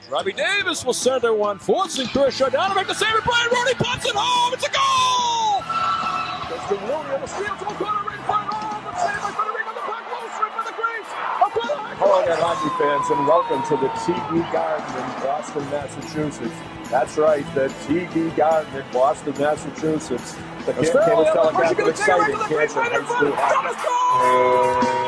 Robbie Davis will center one, forcing Kershaw down to make the save. And Brian Rooney pops it home. It's a goal! Justin Rooney on the steal to a corner right front. Oh, the save by Federico. The puck goes straight for the crease. Hello again, hockey fans, and welcome to the TD Garden in Boston, Massachusetts. That's right, the TD Garden in Boston, Massachusetts. The Canton is telecasting exciting Canton High School hockey.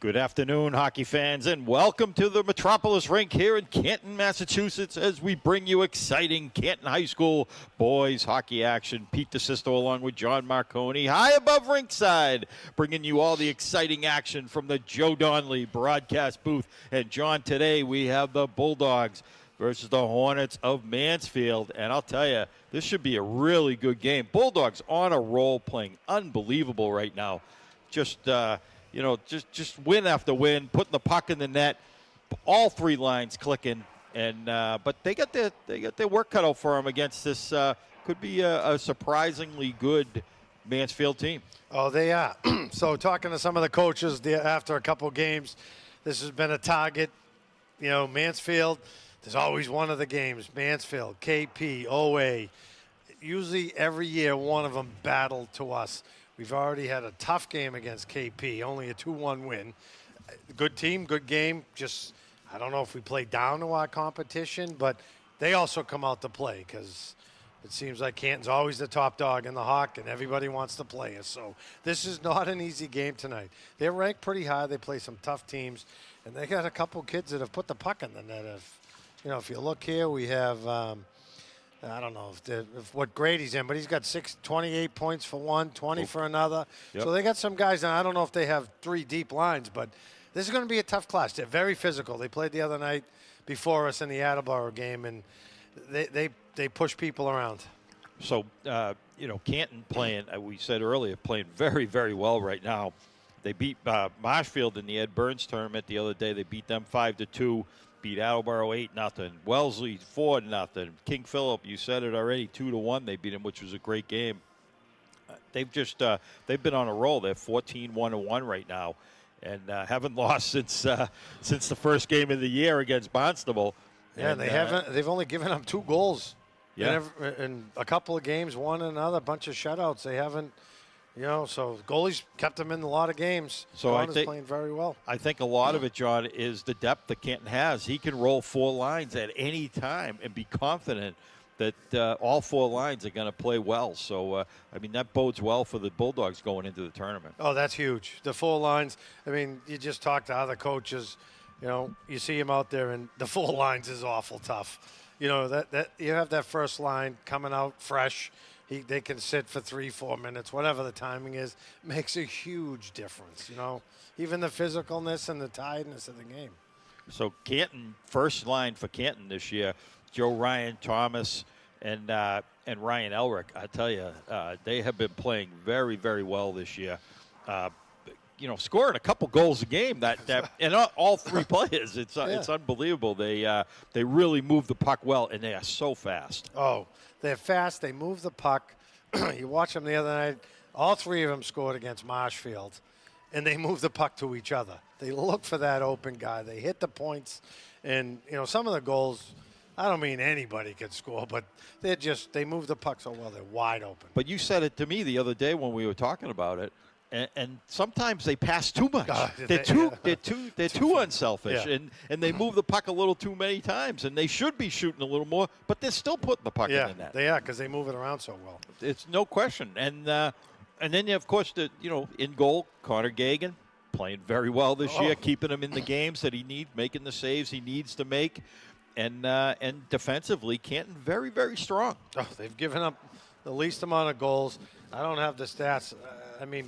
Good afternoon, hockey fans, and welcome to the Metropolis Rink here in Canton, Massachusetts, as we bring you exciting Canton High School boys hockey action. Pete DeSisto along with John Marconi, high above rinkside, bringing you all the exciting action from the Joe Donnelly broadcast booth. And John, today we have the Bulldogs versus the Hornets of Mansfield, and I'll tell you, this should be a really good game. Bulldogs on a roll, playing unbelievable right now. Just win after win, putting the puck in the net, all three lines clicking, and but they got their work cut out for them against this could be a surprisingly good Mansfield team. Oh, they are. So talking to some of the coaches after a couple games, this has been a target. You know, Mansfield, there's always one of the games. Mansfield, KP, OA. Usually every year one of them battled to us. We've already had a tough game against KP, only a 2-1 win. Good team, good game. Just, I don't know if we play down to our competition, but they also come out to play because it seems like Canton's always the top dog in the Hawk, and everybody wants to play us. So this is not an easy game tonight. They're ranked pretty high. They play some tough teams, and they got a couple kids that have put the puck in the net. If you look here, we have I don't know if what grade he's in, but he's got 28 points for one, 20 for another. Yep. So they got some guys, and I don't know if they have three deep lines, but this is going to be a tough clash. They're very physical. They played the other night before us in the Attleboro game, and they push people around. So, Canton playing, we said earlier, playing very, very well right now. They beat Marshfield in the Ed Burns tournament the other day. They beat them 5-2. Beat Attleboro 8-0. Wellesley 4-0. King Philip, you said it already, 2-1. They beat him, which was a great game. They've been on a roll. They're 14-1-1 right now, and haven't lost since the first game of the year against Barnstable. Yeah, and they've only given up 2 goals. Yeah, in a couple of games, one and another, bunch of shutouts. They haven't. So goalies kept them in a lot of games. So I think playing very well. I think a lot of it, John, is the depth that Canton has. He can roll 4 lines at any time and be confident that all 4 lines are going to play well. So, that bodes well for the Bulldogs going into the tournament. Oh, that's huge. The 4 lines. You just talk to other coaches. You see him out there, and the 4 lines is awful tough. That you have that first line coming out fresh. They can sit for 3-4 minutes, whatever the timing is, makes a huge difference. Even the physicalness and the tiredness of the game. So Canton, first line for Canton this year, Joe Ryan Thomas and Ryan Elrick. I tell you, they have been playing very, very well this year. Scoring a couple goals a game. And all 3 players. It's unbelievable. They really move the puck well, and they are so fast. Oh, they're fast. They move the puck. You watch them the other night. All 3 of them scored against Marshfield, and they move the puck to each other. They look for that open guy. They hit the points, and some of the goals. I don't mean anybody could score, but they move the puck so well. They're wide open. But you said it to me the other day when we were talking about it. And sometimes they pass too much. They're too unselfish, and they move the puck a little too many times. And they should be shooting a little more, but they're still putting the puck in the net. They are, because they move it around so well. It's no question. And then of course in goal, Connor Gagan playing very well this year, keeping him in the games that he needs, making the saves he needs to make, and defensively, Canton very, very strong. Oh, they've given up the least amount of goals. I don't have the stats.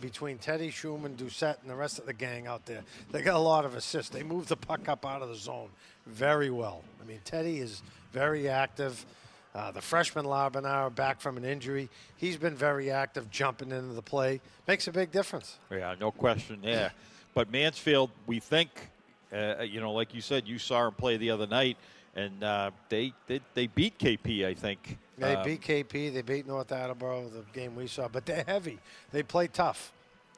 Between Teddy, Schumann, Doucette, and the rest of the gang out there, they got a lot of assists. They move the puck up out of the zone very well. Teddy is very active. The freshman Labanaro back from an injury. He's been very active jumping into the play. Makes a big difference. Yeah, no question there. But Mansfield, we think, like you said, you saw him play the other night, and they beat KP, I think, They beat KP. They beat North Attleboro, the game we saw. But they're heavy. They play tough.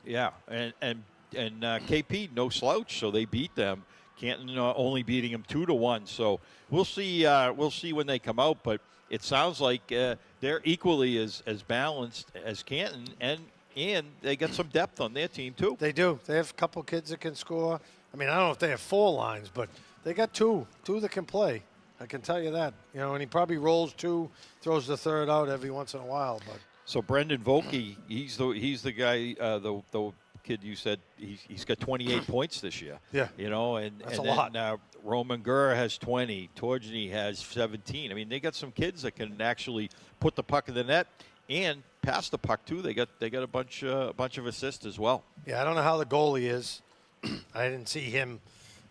Yeah, and KP, no slouch, so they beat them. Canton only beating them 2-1. So we'll see when they come out. But it sounds like they're equally as balanced as Canton, and they got some depth on their team too. They do. They have a couple kids that can score. I mean, I don't know if they have 4 lines, but they got two that can play. I can tell you that. And he probably rolls 2, throws the third out every once in a while. But so Brendan Volke, he's the guy, the kid you said he's got 28 points this year. Yeah. That's a lot. Roman Gurr has 20. Torgny has 17. I mean, they got some kids that can actually put the puck in the net and pass the puck too. They got a bunch of assists as well. Yeah, I don't know how the goalie is. I didn't see him.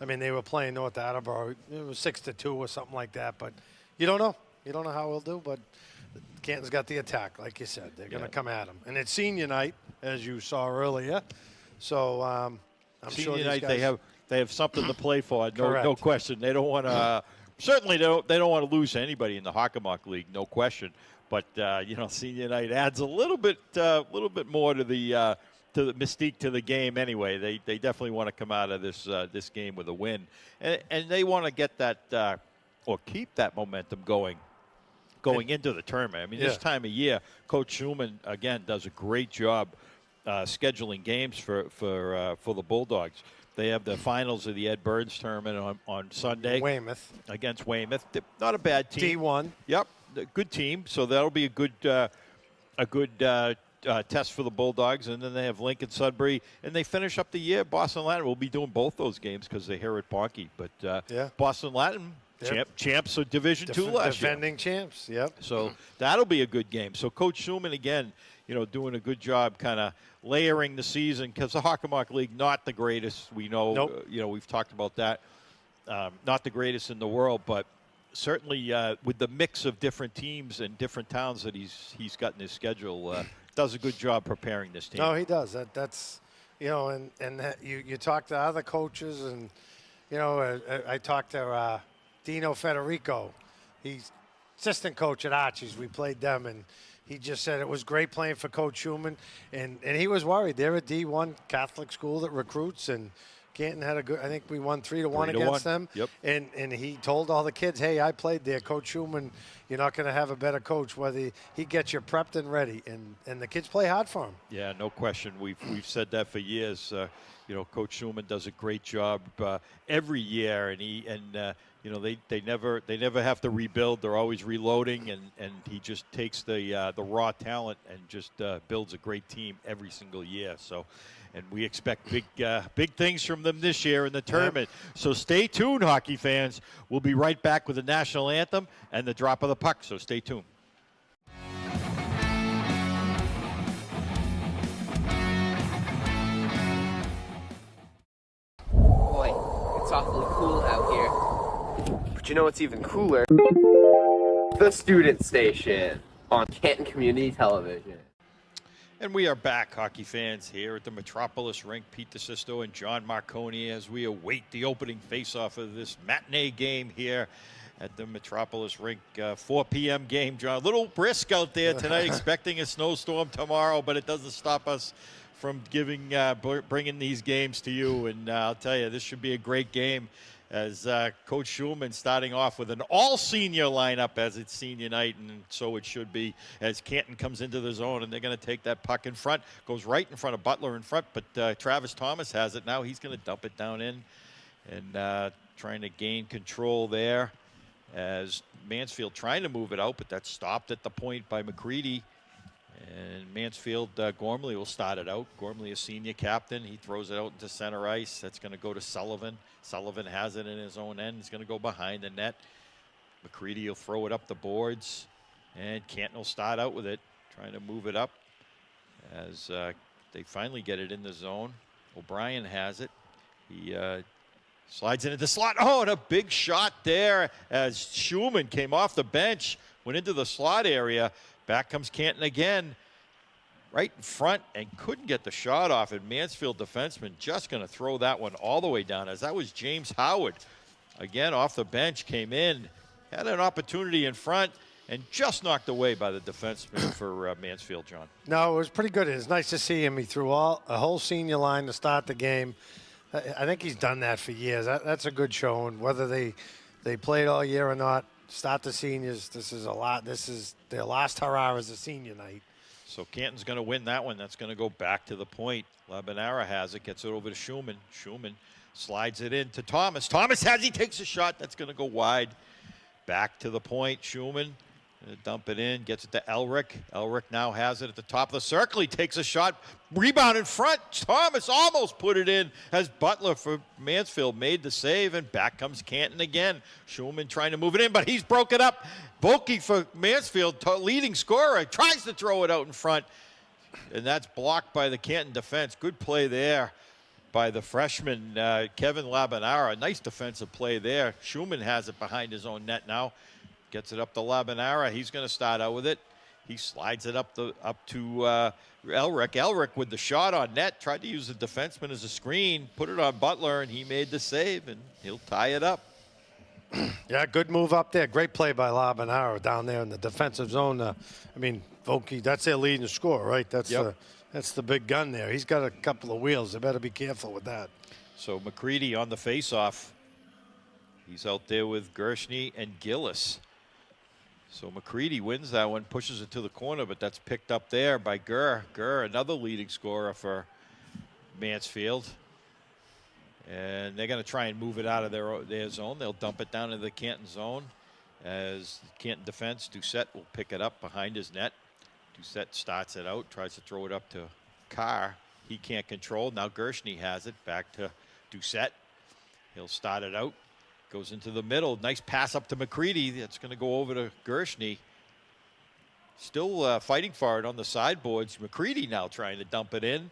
I mean, they were playing North Attleboro. It was 6-2 or something like that. But you don't know. You don't know how he'll do. But Canton's got the attack, like you said. They're going to come at him. And it's senior night, as you saw earlier. So I'm senior sure these night guys they have something to play for. Correct. No question. They don't want to. Certainly, they don't want to lose to anybody in the Hockomock League. No question. But senior night adds a little bit more to the mystique to the game. Anyway, they definitely want to come out of this game with a win, and they want to get that or keep that momentum going into the tournament. I mean, this time of year, Coach Schumann again does a great job scheduling games for the Bulldogs. They have the finals of the Ed Burns tournament on Sunday. Weymouth. Against Weymouth. They're not a bad team. D1. Yep, a good team. So that'll be a good test for the Bulldogs. And then they have Lincoln Sudbury. And they finish up the year. Boston Latin will be doing both those games because they're here at Bonky. But Boston Latin, champs of Division II last year. Defending champs, yep. So that'll be a good game. So Coach Schumann, again, doing a good job kind of layering the season because the Hockomock League, not the greatest. We know, Nope. We've talked about that. Not the greatest in the world, but certainly with the mix of different teams and different towns that he's got in his schedule, does a good job preparing this team. No, he does. That's and that you talk to other coaches, and I talked to Dino Federico. He's assistant coach at Archie's. We played them, and he just said it was great playing for Coach Schumann, and he was worried. They're a D1 Catholic school that recruits, and Canton had a good. I think we won 3-1 against them. Yep. And he told all the kids, "Hey, I played there. Coach Schumann, you're not going to have a better coach whether he gets you prepped and ready." And the kids play hard for him. Yeah, no question. We've said that for years. Coach Schumann does a great job every year, and they never have to rebuild. They're always reloading, and he just takes the raw talent and just builds a great team every single year. So, and we expect big things from them this year in the tournament. Yep. So stay tuned, hockey fans. We'll be right back with the national anthem and the drop of the puck. So stay tuned. Boy, it's awfully cool out here. But you know what's even cooler? The Student Station on Canton Community Television. And we are back, hockey fans, here at the Metropolis Rink. Pete DeSisto and John Marconi as we await the opening face-off of this matinee game here at the Metropolis Rink. 4 p.m. game, John. A little brisk out there tonight, expecting a snowstorm tomorrow, but it doesn't stop us from bringing these games to you. And I'll tell you, this should be a great game as Coach Schulman starting off with an all-senior lineup as it's senior night, and so it should be as Canton comes into the zone, and they're going to take that puck in front. Goes right in front of Butler in front, but Travis Thomas has it now. He's going to dump it down in and trying to gain control there as Mansfield trying to move it out, but that's stopped at the point by McCready. And Mansfield, Gormley will start it out. Gormley, a senior captain. He throws it out into center ice. That's going to go to Sullivan. Sullivan has it in his own end. He's going to go behind the net. McCready will throw it up the boards. And Canton will start out with it, trying to move it up as they finally get it in the zone. O'Brien has it. He slides into the slot. Oh, and a big shot there as Schulman came off the bench, went into the slot area. Back comes Canton again, right in front, and couldn't get the shot off. And Mansfield defenseman just going to throw that one all the way down, as that was James Howard. Again, off the bench, came in, had an opportunity in front, and just knocked away by the defenseman for Mansfield, John. No, it was pretty good. It was nice to see him. He threw a whole senior line to start the game. I think he's done that for years. That's a good showing. Whether they played all year or not, start the seniors. This is a lot. This is their last hurrah as a senior night. So Canton's going to win that one. That's going to go back to the point. Labanara has it, gets it over to Schumann. Schumann slides it in to Thomas. Thomas he takes a shot. That's going to go wide. Back to the point. Schumann dump it in, gets it to Elric. Elric now has it at the top of the circle. He takes a shot. Rebound in front. Thomas almost put it in as Butler for Mansfield made the save, and back comes Canton again. Schumann trying to move it in, but he's broken up. Volke for Mansfield, leading scorer, tries to throw it out in front, and that's blocked by the Canton defense. Good play there by the freshman, Kevin Labanara. Nice defensive play there. Schumann has it behind his own net now. Gets it up to Labanara. He's going to start out with it. He slides it up to Elric. Elric with the shot on net. Tried to use the defenseman as a screen. Put it on Butler, and he made the save, and he'll tie it up. Yeah, good move up there. Great play by Labanara down there in the defensive zone. I mean, Volke, that's their leading scorer, right? That's the big gun there. He's got a couple of wheels. They better be careful with that. So McCready on the faceoff. He's out there with Gershny and Gillis. So McCready wins that one, pushes it to the corner, but that's picked up there by Gurr. Gurr, another leading scorer for Mansfield. And they're going to try and move it out of their zone. They'll dump it down into the Canton zone. As Canton defense, Doucette will pick it up behind his net. Doucette starts it out, tries to throw it up to Carr. He can't control. Now Gershny has it, back to Doucette. He'll start it out. Goes into the middle. Nice pass up to McCready. That's going to go over to Gershny. Still fighting for it on the sideboards. McCready now trying to dump it in.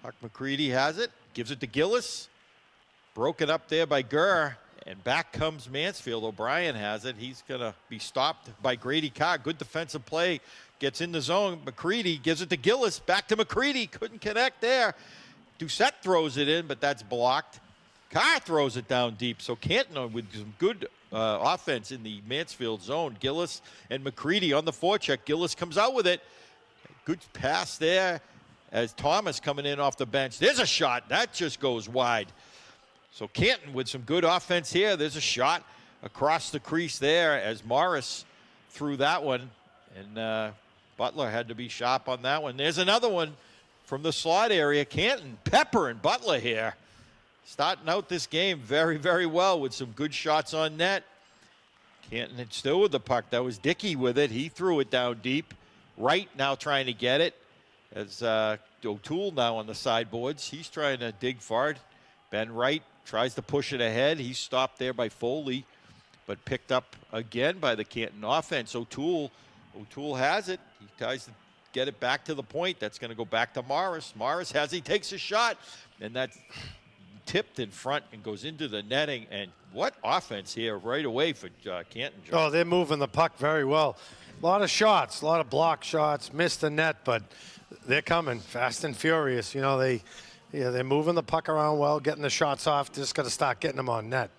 Huck McCready has it. Gives it to Gillis. Broken up there by Gurr. And back comes Mansfield. O'Brien has it. He's going to be stopped by Grady Carr. Good defensive play. Gets in the zone. McCready gives it to Gillis. Back to McCready. Couldn't connect there. Doucette throws it in, but that's blocked. Carr throws it down deep. So Canton with some good offense in the Mansfield zone. Gillis and McCready on the forecheck. Gillis comes out with it. Good pass there as Thomas coming in off the bench. There's a shot. That just goes wide. So Canton with some good offense here. There's a shot across the crease there as Morris threw that one. And Butler had to be sharp on that one. There's another one from the slot area. Canton, Pepper, and Butler here. Starting out this game very, very well with some good shots on net. Canton still with the puck. That was Dickey with it. He threw it down deep. Wright now trying to get it. As O'Toole now on the sideboards. He's trying to dig for it. Ben Wright tries to push it ahead. He's stopped there by Foley, but picked up again by the Canton offense. O'Toole has it. He tries to get it back to the point. That's going to go back to Morris. Morris he takes a shot, and that's tipped in front and goes into the netting. And what offense here right away for Canton. John. Oh, they're moving the puck very well. A lot of shots, a lot of block shots, missed the net, but they're coming fast and furious. You know, they're moving the puck around well, getting the shots off. Just got to start getting them on net.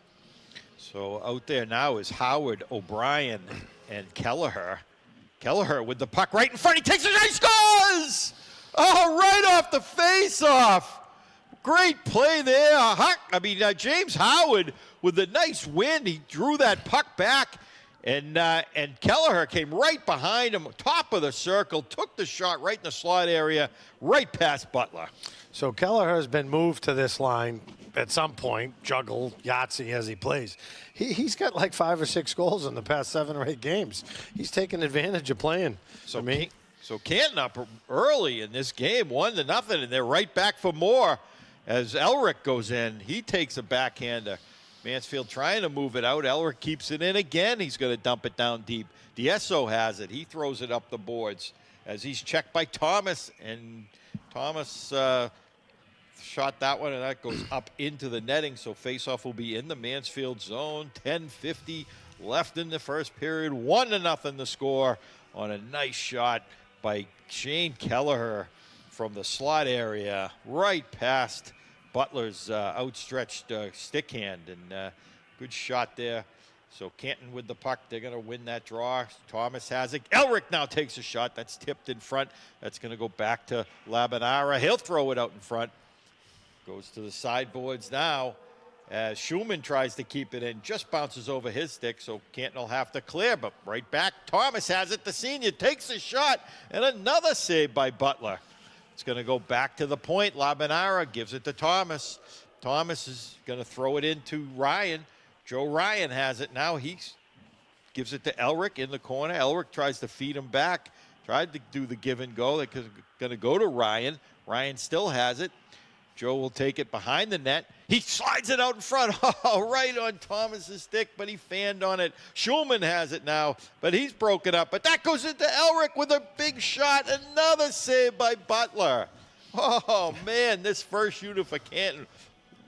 So out there now is Howard, O'Brien, and Kelleher. Kelleher with the puck right in front. He takes it and he scores! Oh, right off the face-off. Great play there. James Howard with a nice win. He drew that puck back, and Kelleher came right behind him, top of the circle, took the shot right in the slot area, right past Butler. So Kelleher has been moved to this line at some point, juggle, Yahtzee as he plays. He's got like 5 or 6 goals in the past 7 or 8 games. He's taking advantage of playing. So Canton up early in this game, 1-0, and they're right back for more. As Elric goes in, he takes a backhander. Mansfield trying to move it out. Elric keeps it in again. He's going to dump it down deep. D'Esso has it. He throws it up the boards as he's checked by Thomas. And Thomas shot that one, and that goes up into the netting. So faceoff will be in the Mansfield zone. 10:50 left in the first period. 1-0 the score on a nice shot by Shane Kelleher from the slot area, right past Butler's outstretched stick hand. And good shot there So Canton with the puck. They're going to win that draw. Thomas has it. Elric now takes a shot. That's tipped in front. That's going to go back to Labanara. He'll throw it out in front. Goes to the sideboards now as Schumann tries to keep it in. Just bounces over his stick, so Canton will have to clear. But right back, Thomas has it. The senior takes a shot, and another save by Butler. It's going to go back to the point. Labanara gives it to Thomas. Thomas is going to throw it into Ryan. Joe Ryan has it now. He gives it to Elric in the corner. Elric tries to feed him back. Tried to do the give and go. They're going to go to Ryan. Ryan still has it. Joe will take it behind the net. He slides it out in front. Oh, right on Thomas's stick, but he fanned on it. Schulman has it now, but he's broken up. But that goes into Elric with a big shot. Another save by Butler. Oh, man, this first unit for Canton,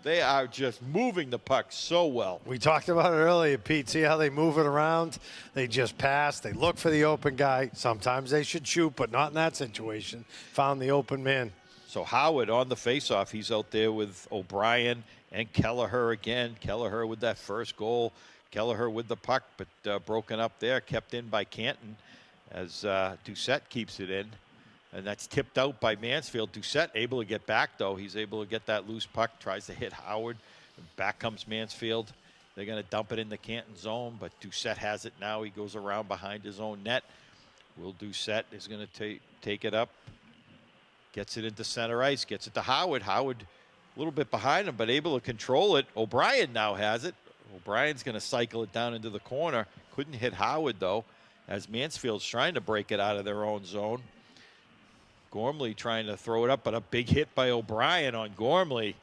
they are just moving the puck so well. We talked about it earlier, Pete. See how they move it around? They just pass. They look for the open guy. Sometimes they should shoot, but not in that situation. Found the open man. So Howard on the faceoff. He's out there with O'Brien and Kelleher again. Kelleher with that first goal. Kelleher with the puck, but broken up there. Kept in by Canton as Doucette keeps it in. And that's tipped out by Mansfield. Doucette able to get back, though. He's able to get that loose puck. Tries to hit Howard. Back comes Mansfield. They're going to dump it in the Canton zone, but Doucette has it now. He goes around behind his own net. Will Doucette is going to take it up. Gets it into center ice. Gets it to Howard. Howard a little bit behind him, but able to control it. O'Brien now has it. O'Brien's going to cycle it down into the corner. Couldn't hit Howard, though, as Mansfield's trying to break it out of their own zone. Gormley trying to throw it up, but a big hit by O'Brien on Gormley.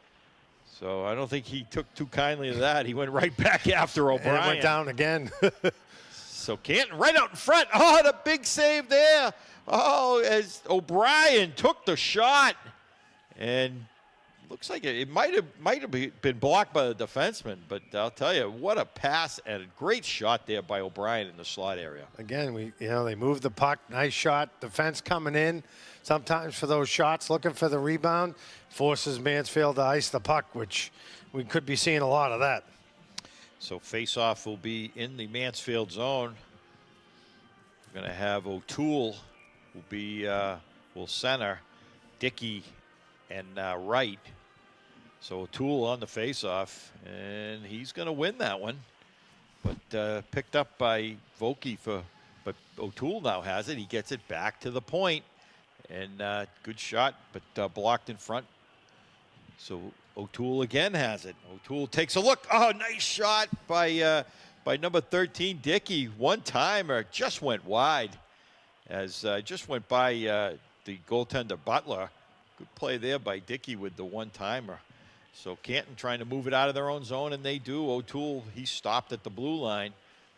So I don't think he took too kindly to that. He went right back after O'Brien. And it went down again. So Canton right out in front. Oh, the big save there. Oh, as O'Brien took the shot. And looks like it might have been blocked by the defenseman, but I'll tell you, what a pass and a great shot there by O'Brien in the slot area. Again, they moved the puck. Nice shot. Defense coming in sometimes for those shots, looking for the rebound. Forces Mansfield to ice the puck, which we could be seeing a lot of that. So face-off will be in the Mansfield zone. We're going to have O'Toole will center, Dickey and Wright. So O'Toole on the face-off, and he's going to win that one. But picked up by Vokey but O'Toole now has it. He gets it back to the point, and good shot, but blocked in front. So O'Toole again has it. O'Toole takes a look. Oh, nice shot by number 13, Dickey. One-timer, just went wide as just went by the goaltender Butler. Good play there by Dickey with the one-timer. So Canton trying to move it out of their own zone, and they do. O'Toole, he stopped at the blue line.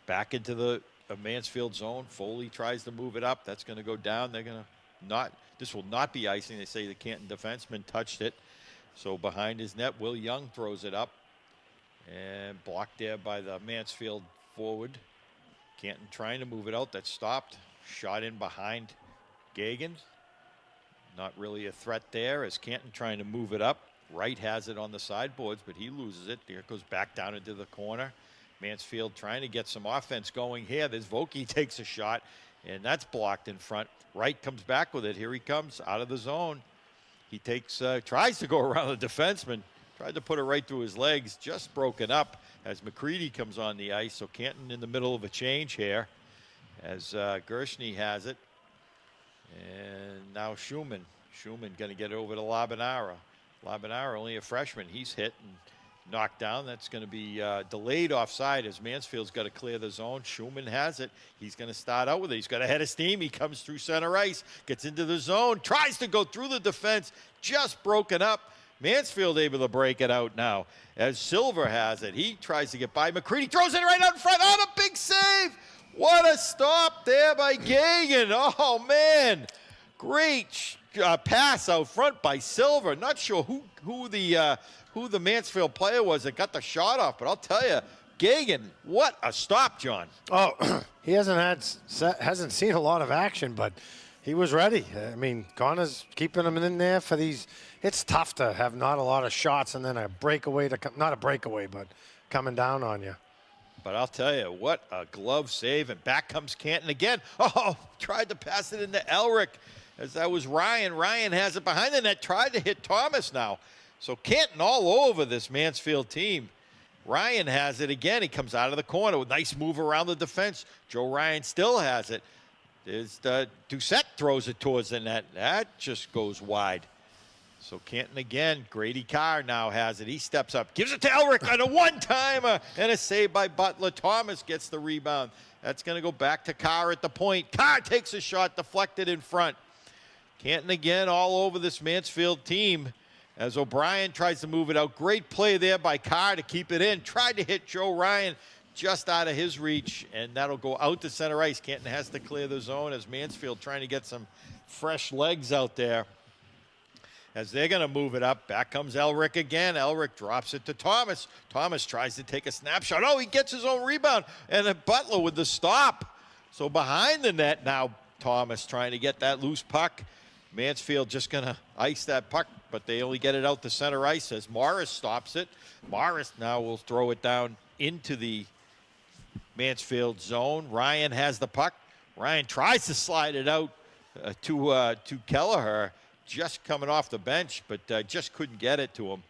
Back into the Mansfield zone. Foley tries to move it up. That's going to go down. They're going to not, this will not be icing. They say the Canton defenseman touched it. So behind his net, Will Young throws it up. And blocked there by the Mansfield forward. Canton trying to move it out. That stopped. Shot in behind Gagan. Not really a threat there as Canton trying to move it up. Wright has it on the sideboards, but he loses it. There it goes back down into the corner. Mansfield trying to get some offense going here. There's Vokey takes a shot, and that's blocked in front. Wright comes back with it. Here he comes out of the zone. He takes, tries to go around the defenseman. Tried to put it right through his legs. Just broken up as McCready comes on the ice. So Canton in the middle of a change here as Gershny has it. And now Schumann. Schumann going to get it over to Labanara. Labanara, only a freshman. He's hit and knocked down. That's going to be delayed offside as Mansfield's got to clear the zone. Schumann has it. He's going to start out with it. He's got a head of steam. He comes through center ice, gets into the zone, tries to go through the defense, just broken up. Mansfield able to break it out now as Silver has it. He tries to get by McCready, throws it right out in front. Oh, the big save. What a stop there by Gagan. Oh, man. Great pass out front by Silver. Not sure who the Mansfield player was that got the shot off, but I'll tell you, Gagan, what a stop, John. Oh, he hasn't seen a lot of action, but he was ready. I mean, Connor's keeping him in there for these. It's tough to have not a lot of shots and then a breakaway not a breakaway, but coming down on you. But I'll tell you, what a glove save, and back comes Canton again. Oh, tried to pass it into Elric, as that was Ryan. Ryan has it behind the net, tried to hit Thomas now. So Canton all over this Mansfield team. Ryan has it again. He comes out of the corner with a nice move around the defense. Joe Ryan still has it. There's Doucette throws it towards the net. That just goes wide. So Canton again. Grady Carr now has it. He steps up, gives it to Elric on a one-timer, and a save by Butler. Thomas gets the rebound. That's going to go back to Carr at the point. Carr takes a shot, deflected in front. Canton again all over this Mansfield team as O'Brien tries to move it out. Great play there by Carr to keep it in. Tried to hit Joe Ryan just out of his reach, and that'll go out to center ice. Canton has to clear the zone as Mansfield trying to get some fresh legs out there. As they're going to move it up, back comes Elric again. Elric drops it to Thomas. Thomas tries to take a snapshot. Oh, he gets his own rebound, and a Butler with the stop. So behind the net now, Thomas trying to get that loose puck. Mansfield just going to ice that puck, but they only get it out to center ice as Morris stops it. Morris now will throw it down into the Mansfield zone. Ryan has the puck. Ryan tries to slide it out to Kelleher, just coming off the bench, but just couldn't get it to him.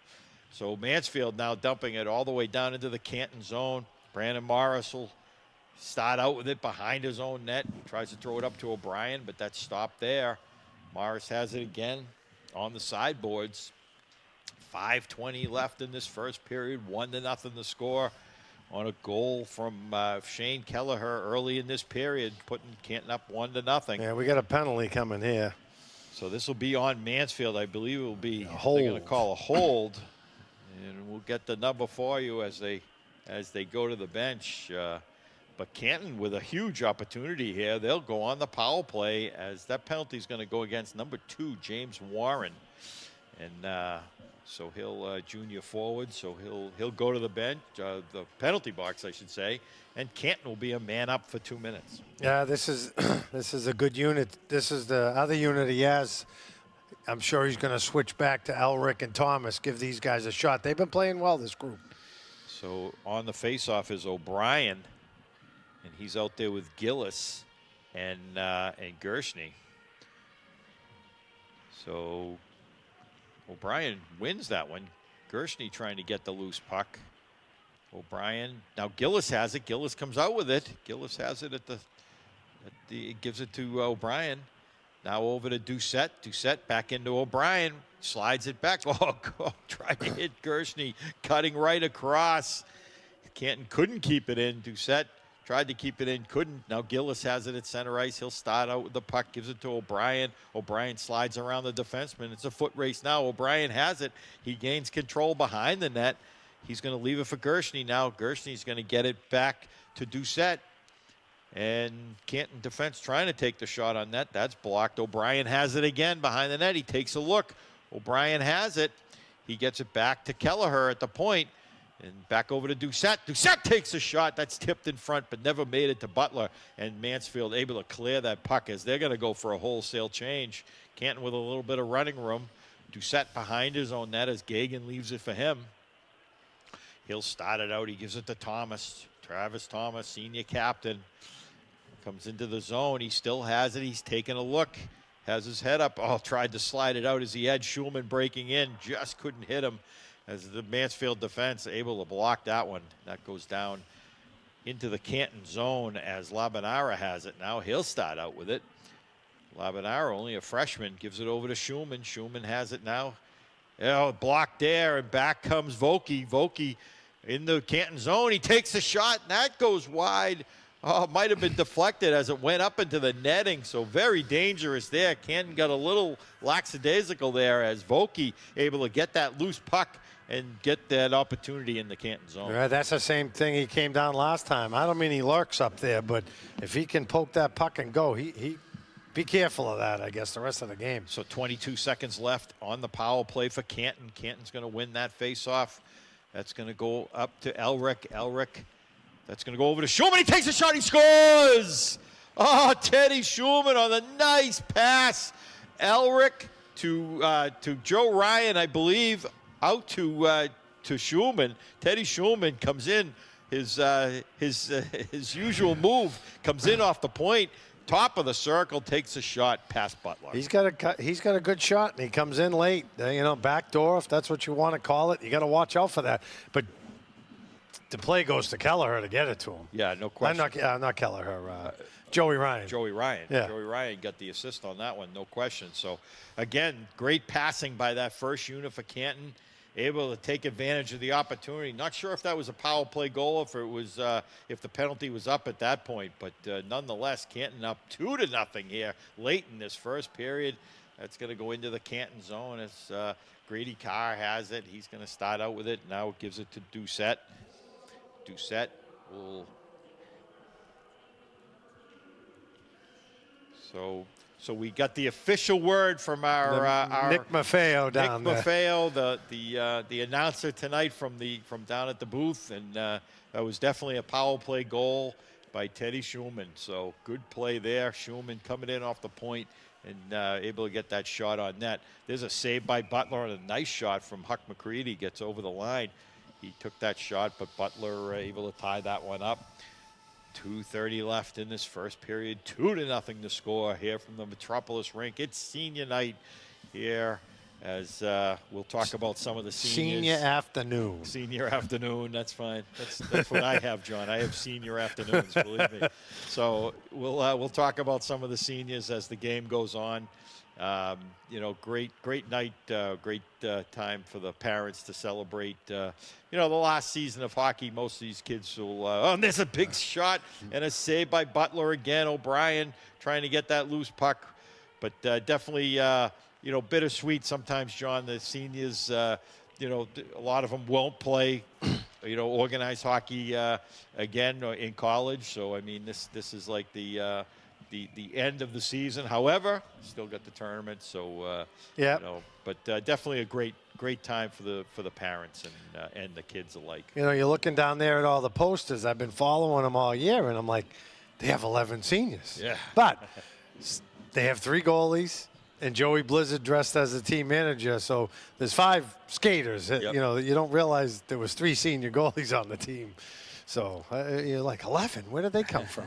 So Mansfield now dumping it all the way down into the Canton zone. Brandon Morris will start out with it behind his own net. Tries to throw it up to O'Brien, but that's stopped there. Morris has it again on the sideboards. 5:20 left in this first period. 1-0 the score on a goal from Shane Kelleher early in this period, putting Canton up 1-0. Yeah, we got a penalty coming here. So this will be on Mansfield. I believe it will be, they're going to call a hold. And we'll get the number for you as they go to the bench. But Canton with a huge opportunity here. They'll go on the power play as that penalty is going to go against number 2, James Warren. And so he'll junior forward. So he'll go to the bench, the penalty box, I should say. And Canton will be a man up for 2 minutes. Yeah, this is a good unit. This is the other unit he has. I'm sure he's going to switch back to Elric and Thomas, give these guys a shot. They've been playing well, this group. So on the faceoff is O'Brien, and he's out there with Gillis and Gershny. So O'Brien wins that one. Gershny trying to get the loose puck. O'Brien, now Gillis has it. Gillis comes out with it. Gillis has it gives it to O'Brien. Now over to Doucette. Doucette back into O'Brien. Slides it back. Oh, tried to hit Gershny, cutting right across. Canton couldn't keep it in. Doucette tried to keep it in, couldn't. Now Gillis has it at center ice. He'll start out with the puck, gives it to O'Brien. O'Brien slides around the defenseman. It's a foot race now. O'Brien has it. He gains control behind the net. He's going to leave it for Gershny now. Gershny's going to get it back to Doucette. And Canton defense trying to take the shot on net. That's blocked. O'Brien has it again behind the net. He takes a look. O'Brien has it. He gets it back to Kelleher at the point. And back over to Doucette. Doucette takes a shot. That's tipped in front, but never made it to Butler. And Mansfield able to clear that puck as they're going to go for a wholesale change. Canton with a little bit of running room. Doucette behind his own net as Gagan leaves it for him. He'll start it out. He gives it to Thomas. Travis Thomas, senior captain. Comes into the zone. He still has it. He's taking a look. Has his head up. Oh, tried to slide it out as he had Schulman breaking in. Just couldn't hit him as the Mansfield defense able to block that one. That goes down into the Canton zone as Labanara has it. Now he'll start out with it. Labanara, only a freshman, gives it over to Schulman. Schulman has it now. Oh, blocked there, and back comes Vokey. Vokey in the Canton zone. He takes a shot, and that goes wide. Oh, it might have been deflected as it went up into the netting, so very dangerous there. Canton got a little lackadaisical there as Vokey able to get that loose puck and get that opportunity in the Canton zone. Yeah, that's the same thing he came down last time. I don't mean he lurks up there, but if he can poke that puck and go, he be careful of that, I guess, the rest of the game. So 22 seconds left on the power play for Canton. Canton's going to win that faceoff. That's going to go up to Elric. Elric, that's going to go over to Schulman. He takes a shot. He scores! Oh, Teddy Schulman on a nice pass. Elric to Joe Ryan, I believe, out to Schulman. Teddy Schulman comes in his usual move, comes in off the point, top of the circle, takes a shot past Butler. He's got a good shot, and he comes in late. Back door, if that's what you want to call it. You got to watch out for that. But the play goes to Kelleher to get it to him. Yeah, no question. Not Kelleher. Joey Ryan. Joey Ryan. Yeah. Joey Ryan got the assist on that one, no question. So, again, great passing by that first unit for Canton. Able to take advantage of the opportunity. Not sure if that was a power play goal, if it was, if the penalty was up at that point, but nonetheless, Canton up 2-0 here late in this first period. That's going to go into the Canton zone as Grady Carr has it. He's going to start out with it. Now gives it to Doucette. Doucette will. So we got the official word from our Nick Maffeo down there. Nick Maffeo, the announcer tonight from down at the booth, and that was definitely a power play goal by Teddy Schumann. So good play there. Schumann coming in off the point and able to get that shot on net. There's a save by Butler and a nice shot from Huck McCready. Gets over the line. He took that shot, but Butler able to tie that one up. 2:30 left in this first period. 2-0 to score here from the Metropolis rink. It's senior night here as we'll talk about some of the seniors. Senior afternoon. That's fine. That's what I have, John. I have senior afternoons, believe me. So we'll talk about some of the seniors as the game goes on. Great night, great time for the parents to celebrate. The last season of hockey, most of these kids will. And there's a big shot and a save by Butler again. O'Brien trying to get that loose puck, but definitely, bittersweet sometimes, John. The seniors, a lot of them won't play, organized hockey again in college. So I mean, this is like the end of the season. However, still got the tournament, so but definitely a great time for the parents and the kids alike. You're looking down there at all the posters. I've been following them all year, and I'm like, they have 11 seniors. Yeah. But they have 3 goalies, and Joey Blizzard dressed as a team manager. So there's 5 skaters. Yep. You don't realize there was 3 senior goalies on the team. So you're like, 11? Where did they come from?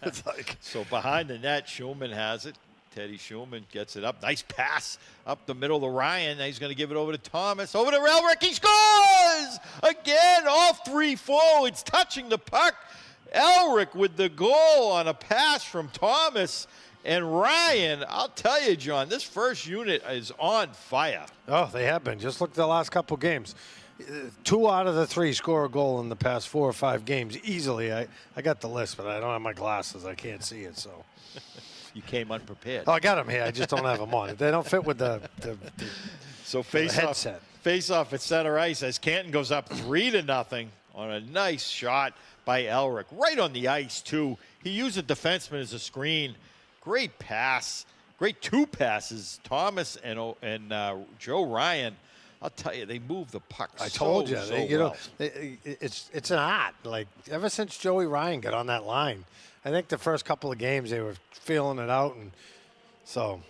It's like. So behind the net, Schumann has it. Teddy Schumann gets it up. Nice pass up the middle to Ryan. Now he's going to give it over to Thomas. Over to Elric. He scores! Again, all 3 forwards touching the puck. Elric with the goal on a pass from Thomas. And Ryan, I'll tell you, John, this first unit is on fire. Oh, they have been. Just look at the last couple games. 2 out of the 3 score a goal in the past 4 or 5 games easily. I got the list, but I don't have my glasses. I can't see it, so. You came unprepared. Oh, I got them here. I just don't have them on. They don't fit with the headset. Face off at center ice as Canton goes up 3-0 on a nice shot by Elric. Right on the ice, too. He used a defenseman as a screen. Great pass. Great 2 passes. Thomas and Joe Ryan. I'll tell you, they move the puck. I told you, well. it's an art. Like ever since Joey Ryan got on that line, I think the first couple of games they were feeling it out, and so.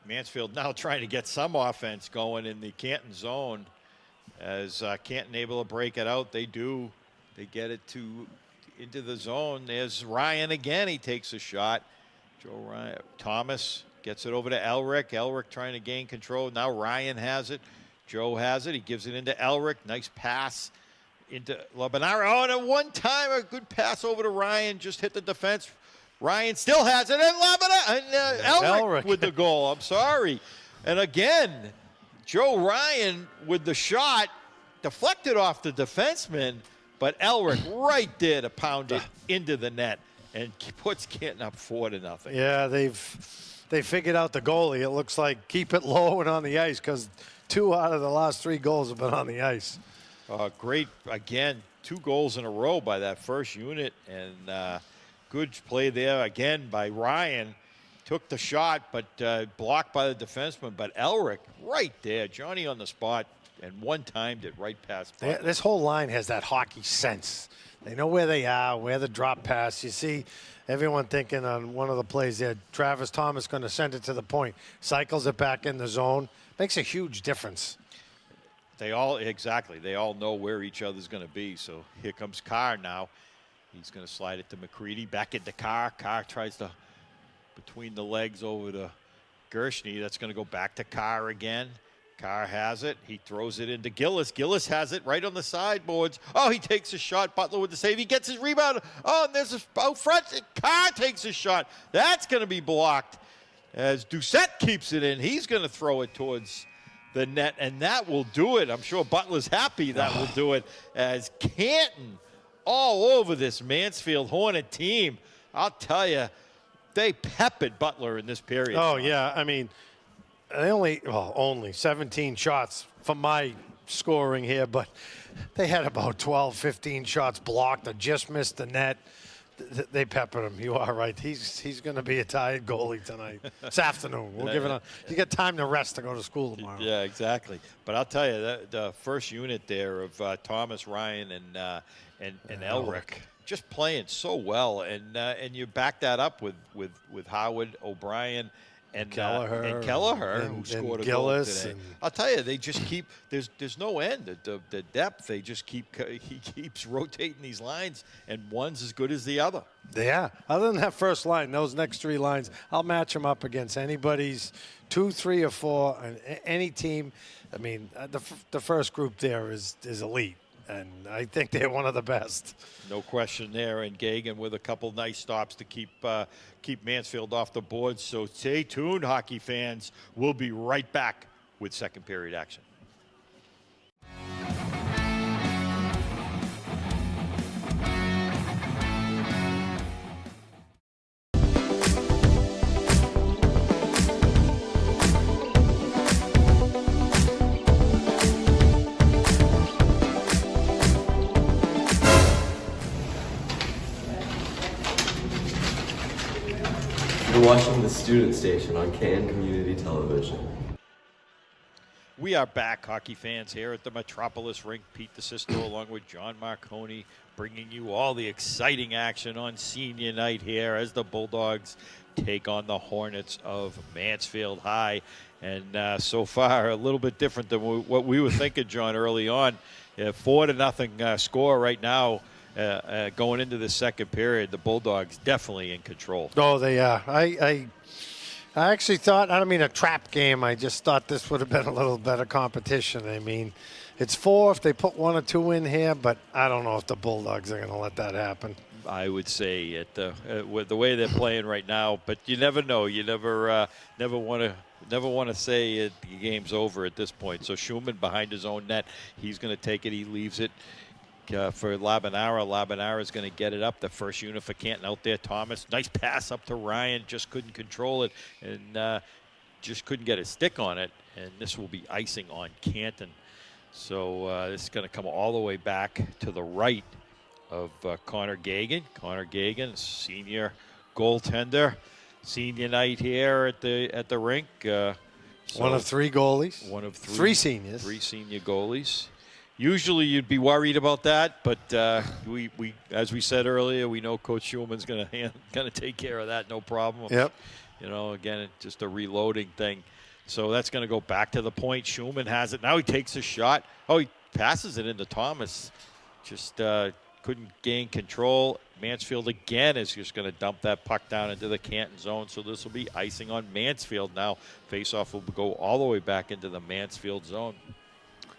Mansfield now trying to get some offense going in the Canton zone, as Canton able to break it out. They do. They get it into the zone. There's Ryan again. He takes a shot. Joe Ryan, Thomas. Gets it over to Elric. Elric trying to gain control. Now Ryan has it. Joe has it. He gives it into Elric. Nice pass into Labanara. Oh, and at one time, a good pass over to Ryan. Just hit the defense. Ryan still has it. And Elric with the goal. I'm sorry. And again, Joe Ryan with the shot. Deflected off the defenseman. But Elric right there to pound it into the net. And puts Canton up 4-0. Yeah, they figured out the goalie. It looks like keep it low and on the ice because 2 out of the last 3 goals have been on the ice. Great, again, 2 goals in a row by that first unit. And good play there again by Ryan. Took the shot, but blocked by the defenseman. But Elric right there, Johnny on the spot, and one-timed it right past. This whole line has that hockey sense. They know where they are, where the drop pass. You see everyone thinking on one of the plays there, Travis Thomas going to send it to the point. Cycles it back in the zone. Makes a huge difference. They all know where each other's going to be. So here comes Carr now. He's going to slide it to McCready. Back into Carr. Carr tries to between the legs over to Gershny. That's going to go back to Carr again. Carr has it. He throws it into Gillis. Gillis has it right on the sideboards. Oh, he takes a shot. Butler with the save. He gets his rebound. Oh, and there's out front. Carr takes a shot. That's going to be blocked as Doucette keeps it in. He's going to throw it towards the net, and that will do it. I'm sure Butler's happy that will do it as Canton all over this Mansfield Hornet team. I'll tell you, they peppered Butler in this period. Oh, yeah. I mean, they only 17 shots from my scoring here, but they had about 12, 15 shots blocked or just missed the net. They peppered him. You are right. He's going to be a tired goalie tonight. This afternoon. We'll give it a. You get time to rest to go to school tomorrow. Yeah, exactly. But I'll tell you, the first unit there of Thomas, Ryan, and Elric just playing so well, and you back that up with Howard, O'Brien, and Kelleher, who scored a goal today. I'll tell you, they just keep there's no end. The depth, they just he keeps rotating these lines, and one's as good as the other. Yeah. Other than that first line, those next three lines, I'll match them up against anybody's 2, 3, or 4, and any team. I mean, the first group there is elite. And I think they're one of the best. No question there. And Gagan with a couple nice stops to keep Mansfield off the board. So stay tuned, hockey fans. We'll be right back with second period action. You're watching the student station on Canton Community Television. We are back, hockey fans, here at the Metropolis Rink. Pete DeSisto along with John Marconi bringing you all the exciting action on senior night here as the Bulldogs take on the Hornets of Mansfield High. And so far, a little bit different than what we were thinking, John, early on. 4-0 score right now. Going into the second period, the Bulldogs definitely in control. Oh, they are. I actually thought, I don't mean a trap game. I just thought this would have been a little better competition. I mean, it's 4 if they put 1 or 2 in here, but I don't know if the Bulldogs are going to let that happen. I would say with the way they're playing right now, but you never know. You never want to say the game's over at this point. So Schumann behind his own net, he's going to take it. He leaves it for Labanara. Labanara is going to get it up. The first unit for Canton out there. Thomas, nice pass up to Ryan. Just couldn't control it and just couldn't get a stick on it. And this will be icing on Canton. So this is going to come all the way back to the right of Connor Gagan. Connor Gagan, senior goaltender. Senior night here at the rink. One of 3 goalies. One of 3. 3 seniors. 3 senior goalies. Usually you'd be worried about that, but we as we said earlier, we know Coach Schulman's going to take care of that, no problem. Yep. You know, again, it's just a reloading thing. So that's going to go back to the point. Schulman has it. Now he takes a shot. Oh, he passes it into Thomas. Just couldn't gain control. Mansfield again is just going to dump that puck down into the Canton zone. So this will be icing on Mansfield now. Faceoff will go all the way back into the Mansfield zone.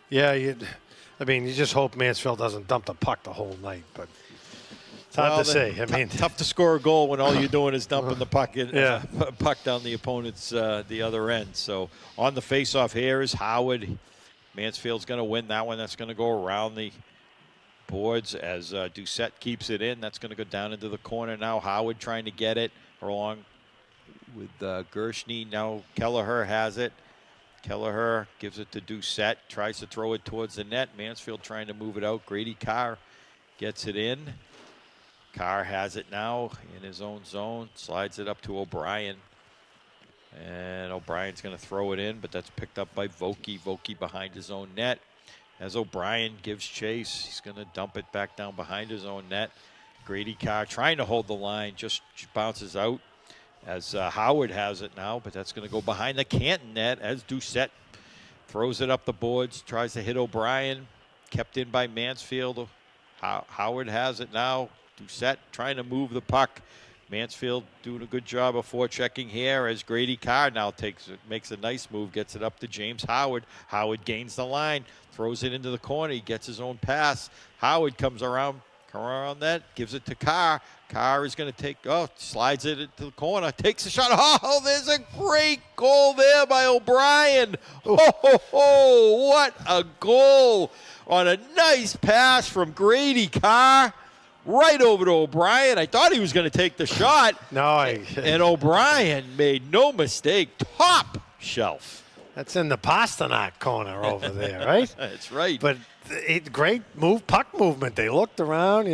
Yeah, you just hope Mansfield doesn't dump the puck the whole night, but it's hard to say. I mean, tough to score a goal when all you're doing is dumping the puck puck down the opponent's the other end. So on the faceoff here is Howard. Mansfield's going to win that one. That's going to go around the boards as Doucette keeps it in. That's going to go down into the corner now. Howard trying to get it along with Gershny. Now Kelleher has it. Kelleher gives it to Doucette, tries to throw it towards the net. Mansfield trying to move it out. Grady Carr gets it in. Carr has it now in his own zone, slides it up to O'Brien. And O'Brien's going to throw it in, but that's picked up by Vokey. Vokey behind his own net. As O'Brien gives chase, he's going to dump it back down behind his own net. Grady Carr trying to hold the line, just bounces out. As Howard has it now, but that's going to go behind the Canton net as Doucette throws it up the boards, tries to hit O'Brien, kept in by Mansfield. Howard has it now. Doucette trying to move the puck. Mansfield doing a good job of forechecking here as Grady Carr now makes a nice move, gets it up to James Howard. Howard gains the line, throws it into the corner. He gets his own pass. Howard comes around that, gives it to Carr. Carr is going to slides it into the corner, takes a shot. Oh, there's a great goal there by O'Brien. Oh, what a goal on a nice pass from Grady Carr. Right over to O'Brien. I thought he was going to take the shot. And O'Brien made no mistake. Top shelf. That's in the Pasternak corner over there, right? That's right. But great puck movement. They looked around,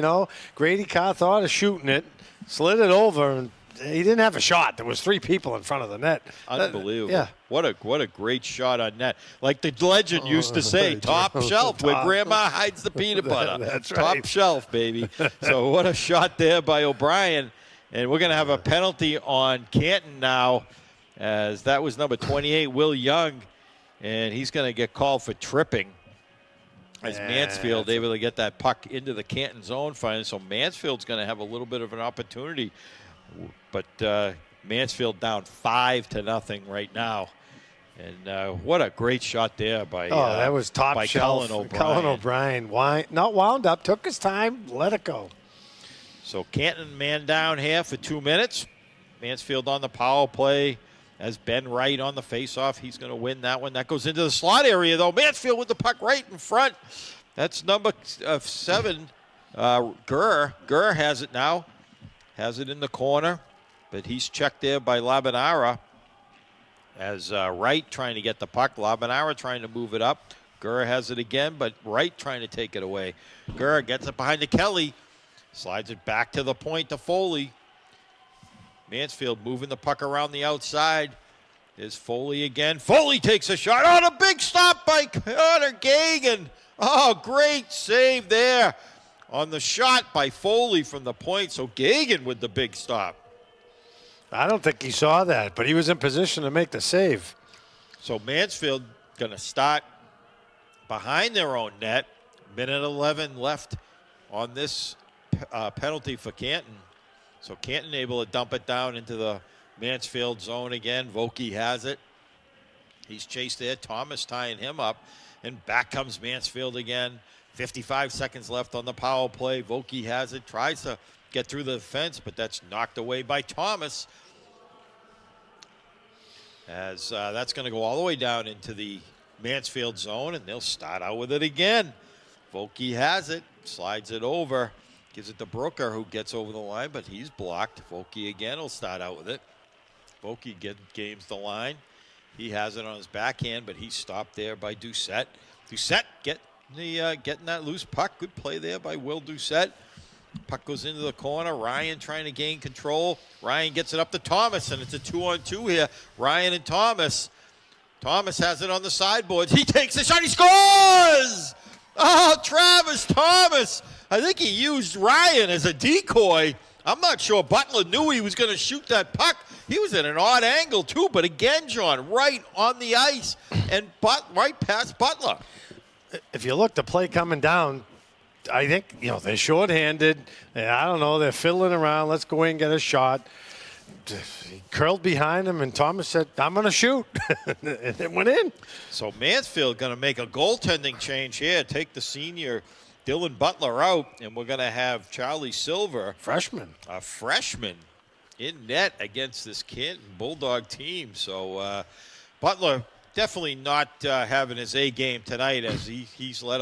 Grady Carr thought of shooting it, slid it over, and he didn't have a shot. There was 3 people in front of the net. Unbelievable. Yeah. What a great shot on net. Like the legend used to say, top shelf, where Grandma hides the peanut butter. That's right. Top shelf, baby. So what a shot there by O'Brien. And we're going to have a penalty on Canton now, as that was number 28, Will Young. And he's going to get called for tripping. As Mansfield able to get that puck into the Canton zone finally. So Mansfield's going to have a little bit of an opportunity. But Mansfield down 5-0 right now. And what a great shot there by that was top by shelf. Cullen O'Brien. Cullen O'Brien, not wound up, took his time, let it go. So Canton man down here for 2 minutes. Mansfield on the power play as Ben Wright on the faceoff. He's going to win that one. That goes into the slot area, though. Mansfield with the puck right in front. That's number 7, Gurr. Gurr has it now. Has it in the corner, but he's checked there by Labanara. As Wright trying to get the puck. Labanara trying to move it up. Gurr has it again, but Wright trying to take it away. Gurr gets it behind to Kelly. Slides it back to the point to Foley. Mansfield moving the puck around the outside. There's Foley again. Foley takes a shot. Oh, a big stop by Connor Gagan. Oh, great save there on the shot by Foley from the point. So Gagan with the big stop. I don't think he saw that, but he was in position to make the save. So Mansfield going to start behind their own net. Minute 11 left on this penalty for Canton. So Canton able to dump it down into the Mansfield zone again. Vokey has it. He's chased there. Thomas tying him up. And back comes Mansfield again. 55 seconds left on the power play. Vokey has it. Tries to get through the defense, but that's knocked away by Thomas. As that's going to go all the way down into the Mansfield zone, and they'll start out with it again. Vokey has it. Slides it over. Gives it to Brooker, who gets over the line, but he's blocked. Vokey again will start out with it. Vokey gains the line. He has it on his backhand, but he's stopped there by Doucette. Doucette getting that loose puck. Good play there by Will Doucette. Puck goes into the corner. Ryan trying to gain control. Ryan gets it up to Thomas, and it's a 2-on-2 here. Ryan and Thomas. Thomas has it on the sideboards. He takes a shot. He scores! Oh, Travis Thomas. I think he used Ryan as a decoy. I'm not sure Butler knew he was going to shoot that puck. He was at an odd angle, too. But again, John, right on the ice and right past Butler. If you look, the play coming down, I think, they're shorthanded. I don't know. They're fiddling around. Let's go in and get a shot. He curled behind him, and Thomas said, I'm going to shoot. And it went in. So Mansfield going to make a goaltending change here. Take the senior Dylan Butler out, and we're going to have Charlie Silver. A freshman in net against this Canton Bulldog team. So Butler definitely not having his A game tonight, as he's led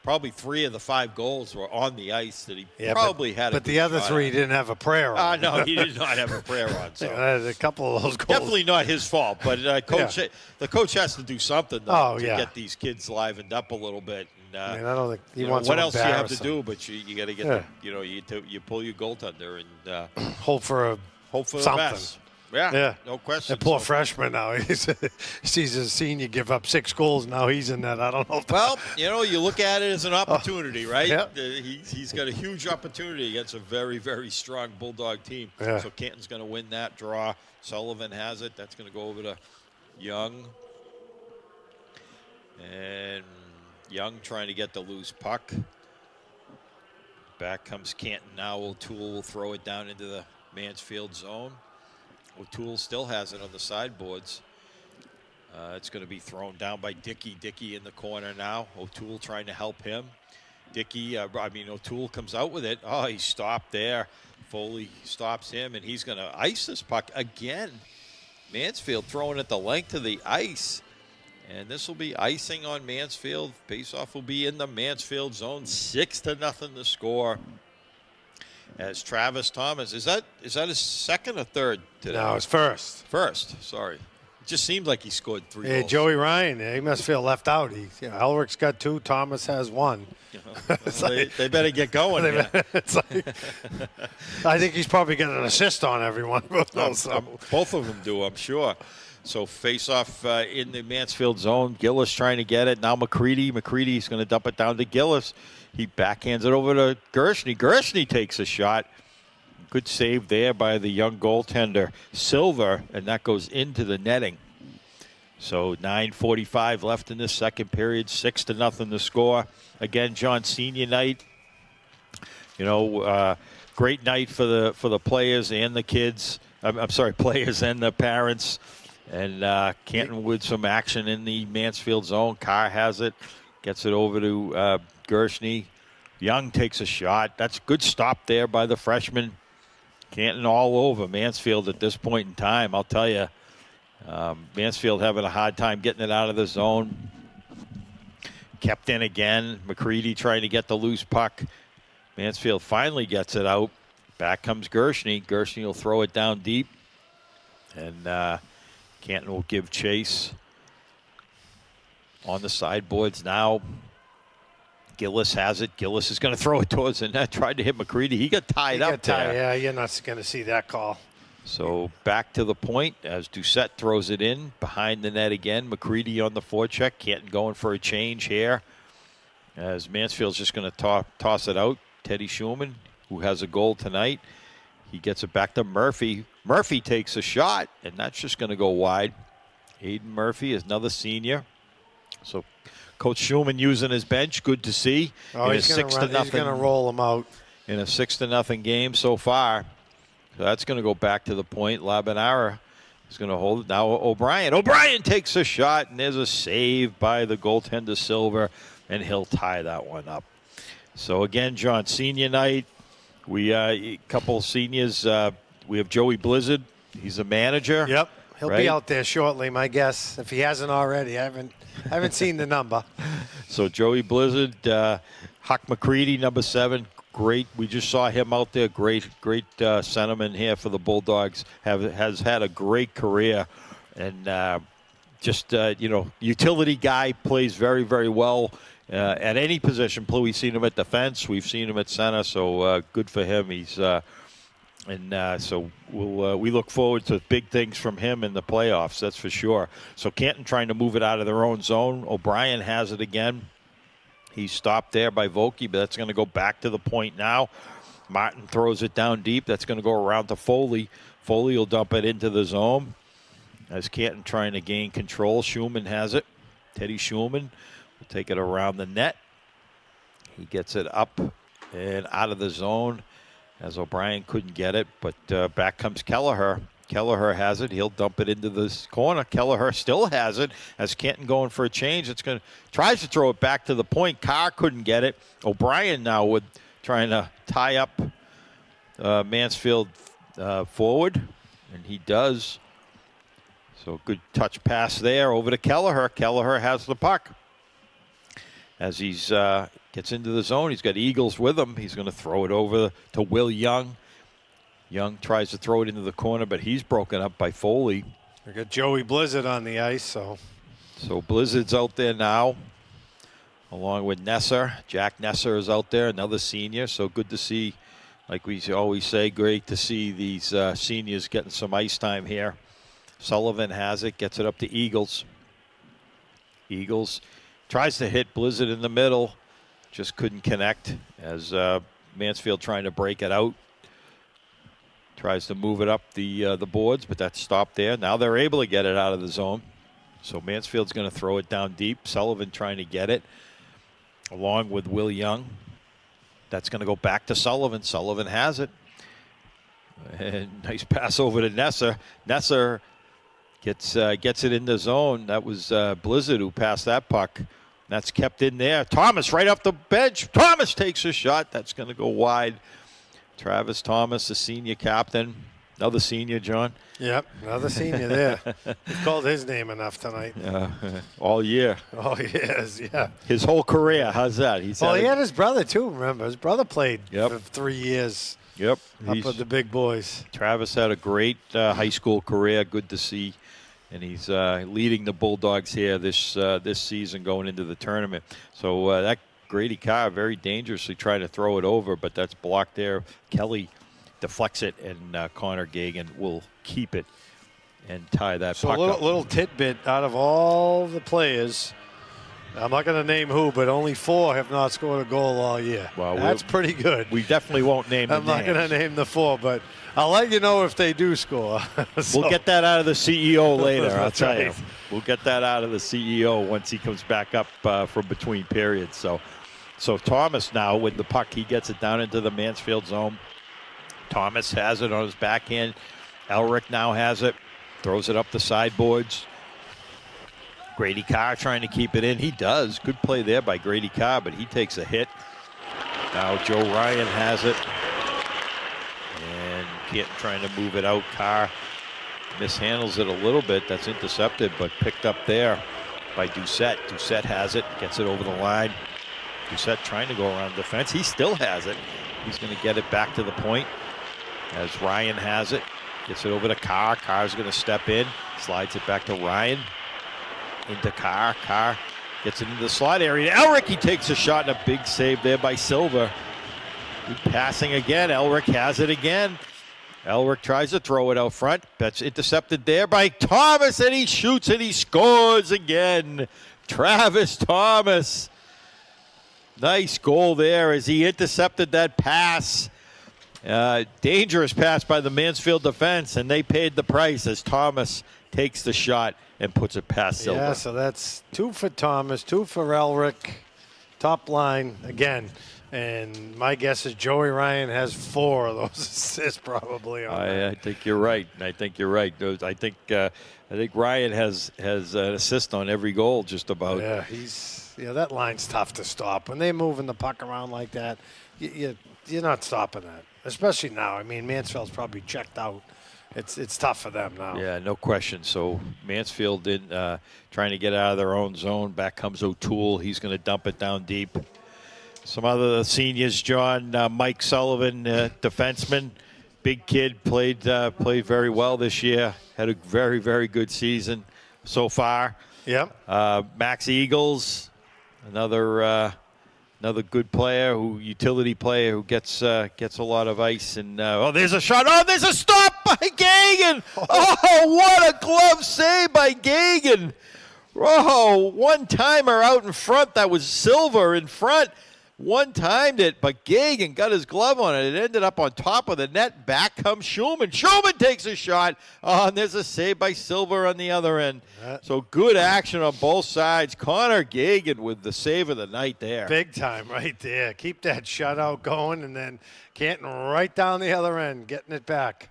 probably 3 of the 5 goals were on the ice that he probably had. But the other 3 didn't have a prayer on. No, he did not have a prayer on. So a couple of those goals. Definitely not his fault, but the coach has to do something to get these kids livened up a little bit. And, I don't think he wants what to else do you have to him. do? But you got to get you pull your goaltender and hope for the something. best. Yeah, no question. The poor freshman now. He sees his senior give up 6 goals. Now he's in that. I don't know. Well, you look at it as an opportunity, right? Yeah. He's got a huge opportunity against a very, very strong Bulldog team. Yeah. So Canton's going to win that draw. Sullivan has it. That's going to go over to Young. And Young trying to get the loose puck. Back comes Canton now. O'Toole will throw it down into the Mansfield zone. O'Toole still has it on the sideboards. It's going to be thrown down by Dickey. Dickey in the corner now. O'Toole trying to help him. O'Toole comes out with it. Oh, he stopped there. Foley stops him, and he's going to ice this puck again. Mansfield throwing it the length of the ice. And this will be icing on Mansfield. Faceoff will be in the Mansfield zone. 6-0 the score. As Travis Thomas, is that his second or third today? No, it's first. First, sorry. It just seemed like he scored 3 Hey, goals. Joey Ryan, he must feel left out. Elric's got 2, Thomas has 1. They better get going. It's like, I think he's probably getting an assist on everyone. Both of them do, I'm sure. So face-off in the Mansfield zone. Gillis trying to get it. Now McCready. McCready's going to dump it down to Gillis. He backhands it over to Gershny. Gershny takes a shot. Good save there by the young goaltender, Silver, and that goes into the netting. So 9:45 left in this second period. 6-0 the score. Again, John, senior night. Great night for the players and the kids. I'm sorry, players and the parents. And Canton with some action in the Mansfield zone. Carr has it. Gets it over to Gershny. Young takes a shot. That's a good stop there by the freshman. Canton all over Mansfield at this point in time, I'll tell you. Mansfield having a hard time getting it out of the zone. Kept in again. McCready trying to get the loose puck. Mansfield finally gets it out. Back comes Gershny. Gershny will throw it down deep. And Canton will give chase. On the sideboards now. Gillis has it. Gillis is going to throw it towards the net. Tried to hit McCready. He got tied up there. Yeah, you're not going to see that call. So back to the point as Doucette throws it in behind the net again. McCready on the forecheck. Canton going for a change here. As Mansfield's just going to toss it out. Teddy Schumann, who has a goal tonight. He gets it back to Murphy. Murphy takes a shot, and that's just going to go wide. Aiden Murphy is another senior. So Coach Schumann using his bench. Good to see. Oh, he's going to roll him out. In a 6-0 game so far. So that's going to go back to the point. Labanara is going to hold it. Now O'Brien. O'Brien takes a shot, and there's a save by the goaltender Silver, and he'll tie that one up. So again, John, senior night. We a couple seniors. We have Joey Blizzard. He's a manager. Yep, he'll right? be out there shortly, my guess. If he hasn't already, I haven't seen the number. So Joey Blizzard, Huck McCready, number 7. Great. We just saw him out there. Great centerman here for the Bulldogs. Has had a great career, and utility guy, plays very, very well at any position. We've seen him at defense. We've seen him at center. So good for him. He's so we look forward to big things from him in the playoffs. That's for sure. So Canton trying to move it out of their own zone. O'Brien has it again. He's stopped there by Vokey, but that's going to go back to the point now. Martin throws it down deep. That's going to go around to Foley. Foley will dump it into the zone. As Canton trying to gain control. Schumann has it. Teddy Schumann will take it around the net. He gets it up and out of the zone as O'Brien couldn't get it, but back comes Kelleher. Kelleher has it. He'll dump it into this corner. Kelleher still has it as Canton going for a change. Tries to throw it back to the point. Carr couldn't get it. O'Brien now trying to tie up Mansfield forward, and he does. So good touch pass there over to Kelleher. Kelleher has the puck. As he's gets into the zone, he's got Eagles with him. He's going to throw it over to Will Young. Young tries to throw it into the corner, but he's broken up by Foley. We got Joey Blizzard on the ice, so Blizzard's out there now, along with Nesser. Jack Nesser is out there, another senior. So good to see, like we always say, great to see these seniors getting some ice time here. Sullivan has it, gets it up to Eagles. Eagles tries to hit Blizzard in the middle, just couldn't connect as Mansfield trying to break it out. Tries to move it up the boards, but that's stopped there. Now they're able to get it out of the zone. So Mansfield's going to throw it down deep. Sullivan trying to get it along with Will Young. That's going to go back to Sullivan. Sullivan has it. And nice pass over to Nesser. Nesser gets it in the zone. That was Blizzard who passed that puck. That's kept in there. Thomas right off the bench. Thomas takes a shot. That's going to go wide. Travis Thomas, the senior captain. Another senior, John. Yep, another senior there. You've called his name enough tonight. All year. Oh, he is, yeah. His whole career. How's that? He had his brother, too, remember. His brother played for 3 years. Yep. Up with the big boys. Travis had a great high school career. Good to see. And he's leading the Bulldogs here this season going into the tournament. So that Grady Carr very dangerously trying to throw it over, but that's blocked there. Kelly deflects it, and Connor Gagan will keep it and tie that puck up. So a little tidbit out of all the players, I'm not going to name who, but only 4 have not scored a goal all year. Well, that's pretty good. We definitely won't name them. I'm not going to name the 4, but I'll let you know if they do score. We'll get that out of the CEO later, I'll tell you. Right. We'll get that out of the CEO once he comes back up from between periods. So Thomas now with the puck, he gets it down into the Mansfield zone. Thomas has it on his backhand. Elric now has it. Throws it up the sideboards. Grady Carr trying to keep it in. He does. Good play there by Grady Carr, but he takes a hit. Now Joe Ryan has it. And Canton trying to move it out. Carr mishandles it a little bit. That's intercepted, but picked up there by Doucette. Doucette has it. Gets it over the line. Doucette trying to go around defense. He still has it. He's going to get it back to the point as Ryan has it. Gets it over to Carr. Carr's going to step in. Slides it back to Ryan. Into Carr. Carr gets it into the slot area. Elric, he takes a shot and a big save there by Silva. Good passing again. Elric has it again. Elric tries to throw it out front. That's intercepted there by Thomas, and he shoots and he scores again. Travis Thomas. Nice goal there as he intercepted that pass. Dangerous pass by the Mansfield defense, and they paid the price as Thomas takes the shot and puts it past Silva. Yeah, so that's 2 for Thomas, 2 for Elric. Top line again. And my guess is Joey Ryan has 4 of those assists probably on that. I think you're right. I think you're right. I think Ryan has an assist on every goal just about. Yeah, that line's tough to stop. When they're moving the puck around like that, you're not stopping that, especially now. I mean, Mansfield's probably checked out. It's tough for them now. Yeah, no question. So Mansfield trying to get out of their own zone. Back comes O'Toole. He's going to dump it down deep. Some other seniors, John, Mike Sullivan, defenseman, big kid, played very well this year. Had a very, very good season so far. Yep. Max Eagles, another good player, utility player who gets a lot of ice. And there's a shot. Oh, there's a stop by Gagan. Oh, what a glove save by Gagan. Oh, one-timer out in front. That was Silver in front. One-timed it, but Gagan got his glove on it. It ended up on top of the net. Back comes Schulman. Schulman takes a shot. Oh, and there's a save by Silver on the other end. So good action on both sides. Connor Gagan with the save of the night there. Big time right there. Keep that shutout going, and then Canton right down the other end, getting it back.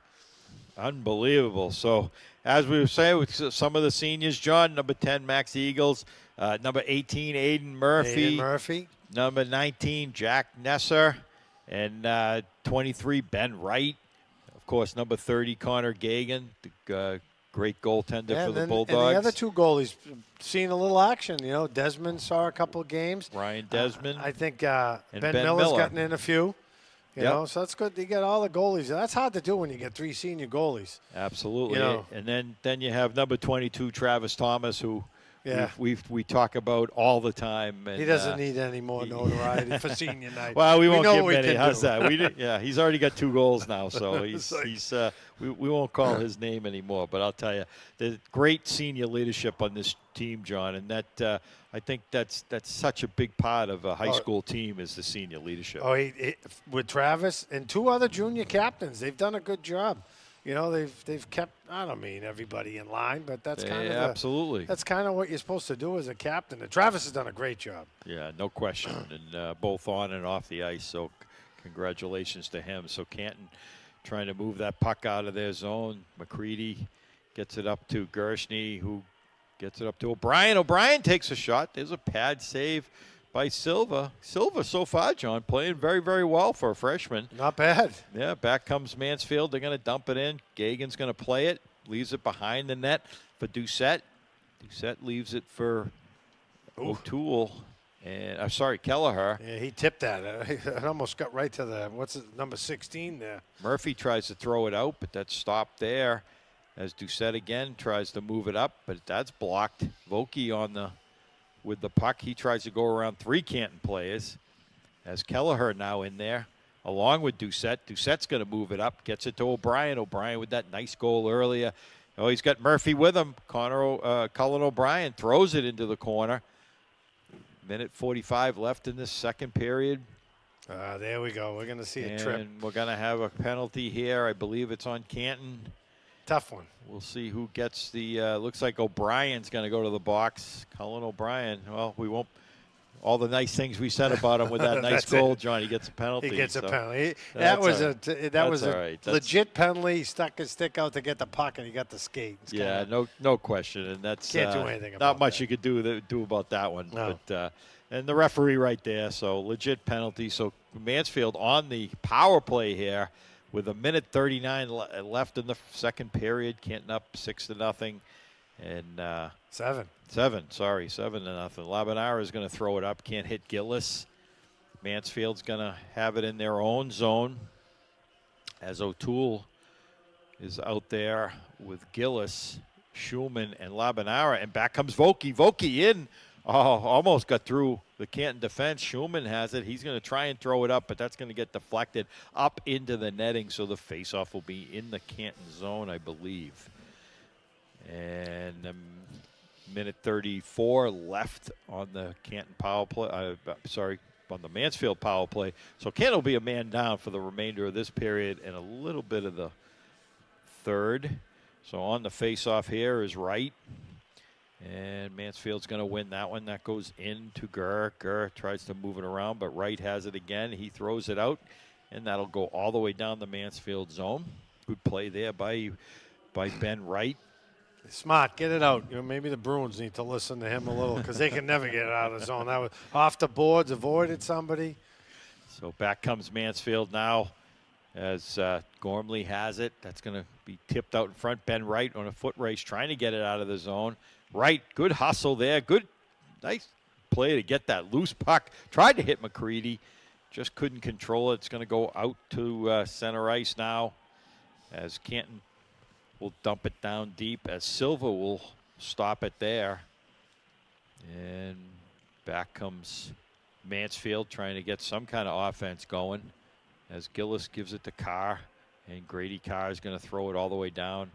Unbelievable. So as we were saying with some of the seniors, John, number 10, Max Eagles. Number 18, Aiden Murphy. Number 19, Jack Nesser. And 23, Ben Wright. Of course, number 30, Connor Gagan, the great goaltender for the Bulldogs. And the other 2 goalies seen a little action. You know, Desmond saw a couple of games. Ryan Desmond. I think Ben Miller's gotten in a few. You know, so that's good. You get all the goalies. That's hard to do when you get 3 senior goalies. Absolutely. You know. And then you have number 22, Travis Thomas, who we talk about all the time. And, he doesn't need any more notoriety for senior night. Well, we won't give him any. How's that? He's already got 2 goals now, so we won't call his name anymore. But I'll tell you, the great senior leadership on this team, John, and that I think that's such a big part of a high school team is the senior leadership. With Travis and 2 other junior captains, they've done a good job. You know, they've kept, I don't mean everybody in line, but that's kind of absolutely. That's kind of what you're supposed to do as a captain. And Travis has done a great job. Yeah, no question, and both on and off the ice. So congratulations to him. So Canton trying to move that puck out of their zone. McCready gets it up to Gershny, who gets it up to O'Brien. O'Brien takes a shot. There's a pad save by Silva. Silva so far, John, playing very, very well for a freshman. Not bad. Yeah, back comes Mansfield. They're going to dump it in. Gagan's going to play it. Leaves it behind the net for Doucette. Doucette leaves it for O'Toole. And I'm sorry, Kelleher. Yeah, he tipped that. It almost got right to the, number 16 there. Murphy tries to throw it out, but that's stopped there. As Doucette again tries to move it up, but that's blocked. Vokey with the puck. He tries to go around 3 Canton players. As Kelleher now in there, along with Doucette. Doucette's going to move it up, gets it to O'Brien. O'Brien with that nice goal earlier. Oh, he's got Murphy with him. Cullen O'Brien throws it into the corner. Minute 45 left in this second period. There we go. We're going to see a trip. And we're going to have a penalty here. I believe it's on Canton. Tough one. We'll see who gets the, looks like O'Brien's going to go to the box. Cullen O'Brien, well, we won't, all the nice things we said about him with that nice goal, John, he gets a penalty. He gets a penalty. That was a legit penalty. He stuck his stick out to get the puck, and he got the skate. Yeah, no question. And that's can't do anything about not much that. you could do about that one. No. But, and the referee right there, so legit penalty. So Mansfield on the power play here with a minute 39 left in the second period. Canton up 6-0. And 7. 7-0. Labanara is going to throw it up. Can't hit Gillis. Mansfield's going to have it in their own zone as O'Toole is out there with Gillis, Schulman, and Labanara. And back comes Vokey. Vokey in. Oh, almost got through the Canton defense. Schulman has it. He's going to try and throw it up, but that's going to get deflected up into the netting. So the faceoff will be in the Canton zone, I believe. And minute 34 left on the Canton power play. On the Mansfield power play. So Canton will be a man down for the remainder of this period and a little bit of the third. So on the faceoff here is Wright. And Mansfield's going to win that one. That goes into Gurr. Gurr tries to move it around, but Wright has it again. He throws it out, and that'll go all the way down the Mansfield zone. Good play there by Ben Wright. Smart, get it out. You know, maybe the Bruins need to listen to him a little because they can never get it out of the zone. That was off the boards, avoided somebody. So back comes Mansfield now as Gormley has it. That's going to be tipped out in front. Ben Wright on a foot race trying to get it out of the zone. Wright, good hustle there. Good, nice play to get that loose puck. Tried to hit McCready, just couldn't control it. It's going to go out to center ice now as Canton will dump it down deep as Silva will stop it there. And back comes Mansfield trying to get some kind of offense going as Gillis gives it to Carr, and Grady Carr is going to throw it all the way down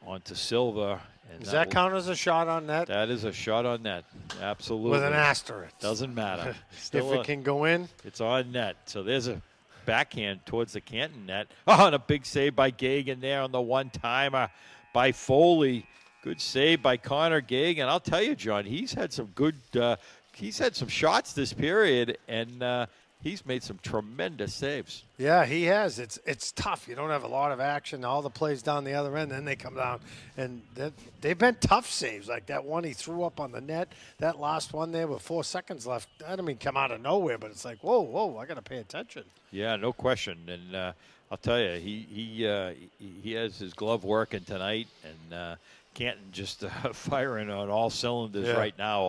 onto Silva. And Does that count as a shot on net? That is a shot on net, absolutely. With an asterisk. Doesn't matter. If it can go in. It's on net. So there's a backhand towards the Canton net. Oh, and a big save by Gagan there on the one-timer by Foley. Good save by Connor Gagan. I'll tell you, John, he's had some good he's had some shots this period, and he's made some tremendous saves. Yeah, he has. It's tough. You don't have a lot of action. All the plays down the other end, then they come down. And they've been tough saves. Like that one he threw up on the net, that last one there with 4 seconds left. I don't mean come out of nowhere, but it's like, whoa, I got to pay attention. Yeah, no question. And I'll tell you, he has his glove working tonight, and Canton just firing on all cylinders right now.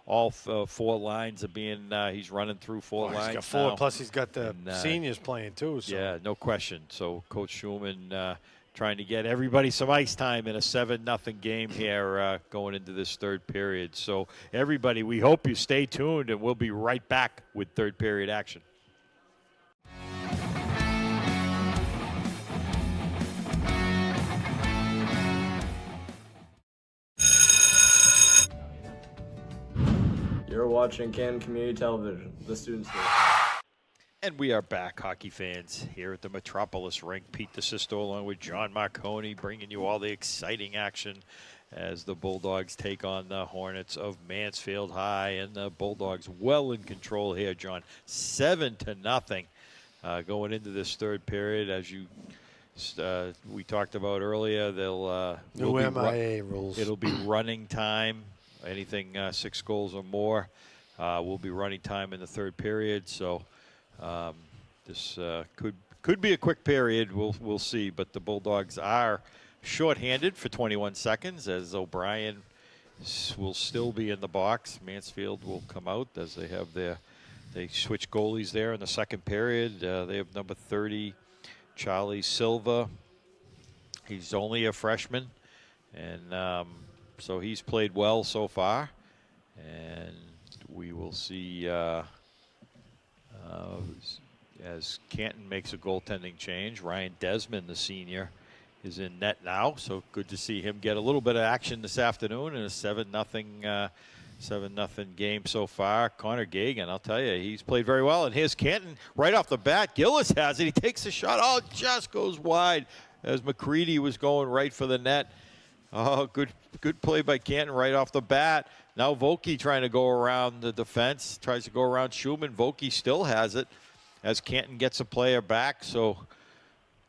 All 4 lines are being, he's running through 4 lines. He's got 4, now. plus he's got the seniors playing too. So. Yeah, no question. So Coach Schulman trying to get everybody some ice time in a 7-0 game here going into this third period. So everybody, we hope you stay tuned, and we'll be right back with third period action. You're watching Canton Community Television, the student station. And we are back, hockey fans, here at the Metropolis Rink. Pete DeSisto along with John Marconi bringing you all the exciting action as the Bulldogs take on the Hornets of Mansfield High. And the Bulldogs well in control here, John. 7-0 going into this third period. As we talked about earlier, they'll new MIA rules. It'll be running time. Anything 6 goals or more will be running time in the third period. So this could be a quick period. We'll see. But the Bulldogs are shorthanded for 21 seconds as O'Brien will still be in the box. Mansfield will come out as they switch goalies there in the second period. They have number 30, Charlie Silva. He's only a freshman, and so he's played well so far. And we will see as Canton makes a goaltending change. Ryan Desmond, the senior, is in net now, so good to see him get a little bit of action this afternoon in a 7-0 game so far. Connor Gagan, I'll tell you, he's played very well. And here's Canton right off the bat. Gillis has it. He takes a shot. Oh, just goes wide as McCready was going right for the net. Oh, good play by Canton right off the bat. Now Vokey trying to go around the defense, tries to go around Schumann. Vokey still has it as Canton gets a player back. So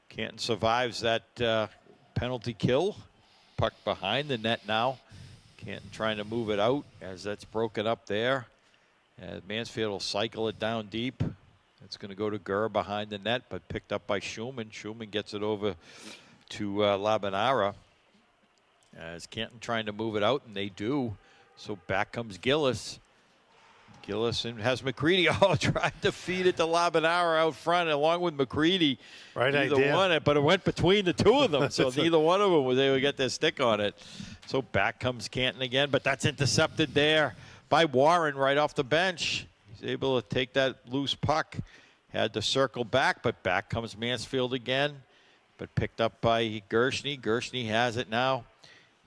Canton survives that penalty kill. Puck behind the net now. Canton trying to move it out as that's broken up there. Mansfield will cycle it down deep. It's going to go to Gurr behind the net, but picked up by Schumann. Schumann gets it over to Labanara. As Canton trying to move it out, and they do. So back comes Gillis. Gillis and has McCready. Oh, tried to feed it to Labanara out front along with McCready. Right neither idea. Won it, but it went between the two of them. So neither one of them was able to get their stick on it. So back comes Canton again, but that's intercepted there by Warren right off the bench. He's able to take that loose puck. Had to circle back, but back comes Mansfield again. But picked up by Gershny. Gershny has it now.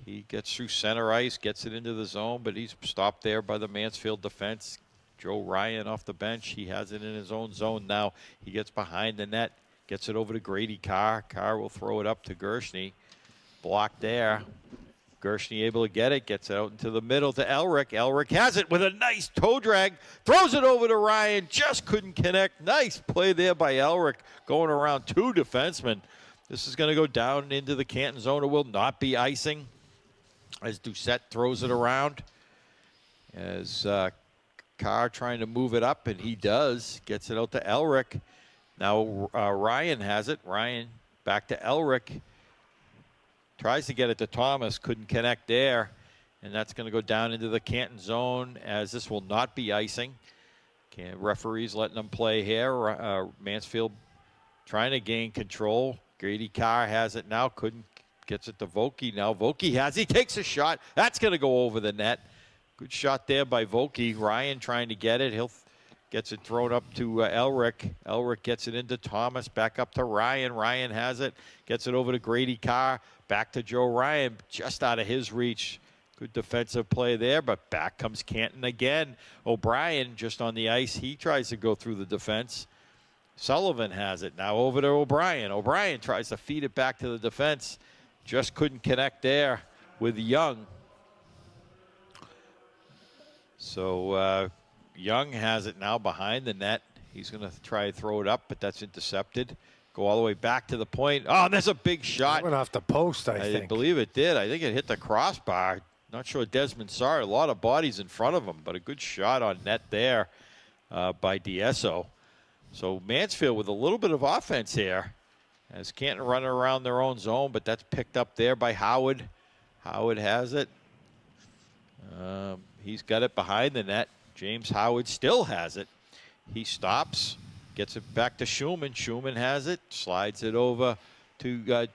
He gets through center ice, gets it into the zone, but he's stopped there by the Mansfield defense. Joe Ryan off the bench. He has it in his own zone now. He gets behind the net, gets it over to Grady Carr. Carr will throw it up to Gershny. Blocked there. Gershny able to get it, gets it out into the middle to Elric. Elric has it with a nice toe drag, throws it over to Ryan, just couldn't connect. Nice play there by Elric, going around 2 defensemen. This is going to go down into the Canton zone. It will not be icing as Doucette throws it around. As Carr trying to move it up, and he does. Gets it out to Elric. Now Ryan has it. Ryan back to Elric. Tries to get it to Thomas. Couldn't connect there. And that's going to go down into the Canton zone as this will not be icing. Referees letting them play here. Mansfield trying to gain control. Grady Carr has it now. Gets it to Vokey now. Vokey has it. He takes a shot. That's going to go over the net. Good shot there by Vokey. Ryan trying to get it. Gets it thrown up to Elric. Elric gets it into Thomas. Back up to Ryan. Ryan has it. Gets it over to Grady Carr. Back to Joe Ryan. Just out of his reach. Good defensive play there, but back comes Canton again. O'Brien just on the ice. He tries to go through the defense. Sullivan has it. Now over to O'Brien. O'Brien tries to feed it back to the defense. Just couldn't connect there with Young. So Young has it now behind the net. He's going to try to throw it up, but that's intercepted. Go all the way back to the point. Oh, and that's a big shot. It went off the post, I think. I believe it did. I think it hit the crossbar. Not sure Desmond saw it. A lot of bodies in front of him, but a good shot on net there by Diesso. So Mansfield with a little bit of offense here. As Canton running around their own zone, but that's picked up there by Howard. Howard has it. He's got it behind the net. James Howard still has it. He stops, gets it back to Schumann. Schumann has it, slides it over to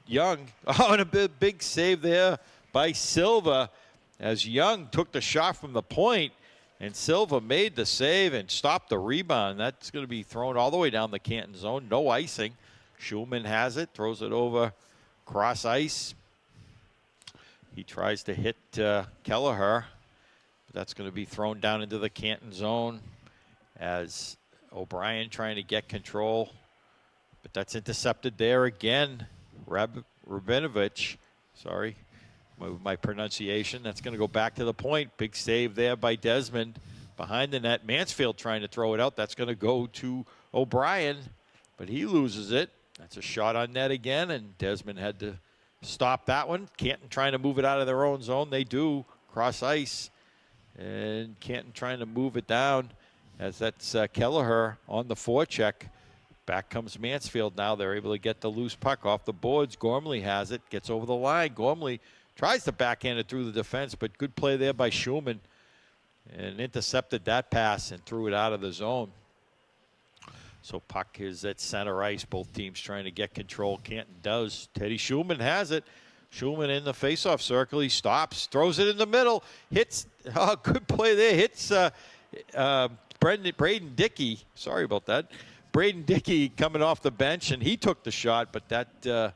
Young. Oh, and a big save there by Silva as Young took the shot from the point, and Silva made the save and stopped the rebound. That's going to be thrown all the way down the Canton zone. No icing. Schumann has it, throws it over cross ice. He tries to hit Kelleher. That's going to be thrown down into the Canton zone as O'Brien trying to get control, but that's intercepted there again. Rabinovich, sorry, my pronunciation. That's going to go back to the point. Big save there by Desmond behind the net. Mansfield trying to throw it out. That's going to go to O'Brien, but he loses it. That's a shot on net again, and Desmond had to stop that one. Canton trying to move it out of their own zone. They do. Cross ice. And Canton trying to move it down as that's Kelleher on the forecheck. Back comes Mansfield now. They're able to get the loose puck off the boards. Gormley has it. Gets over the line. Gormley tries to backhand it through the defense, but good play there by Schumann. And intercepted that pass and threw it out of the zone. So puck is at center ice. Both teams trying to get control. Canton does. Teddy Schumann has it. Schumann in the faceoff circle. He stops, throws it in the middle, hits. Oh, good play there. Hits Braden Dickey. Sorry about that. Braden Dickey coming off the bench, and he took the shot, but that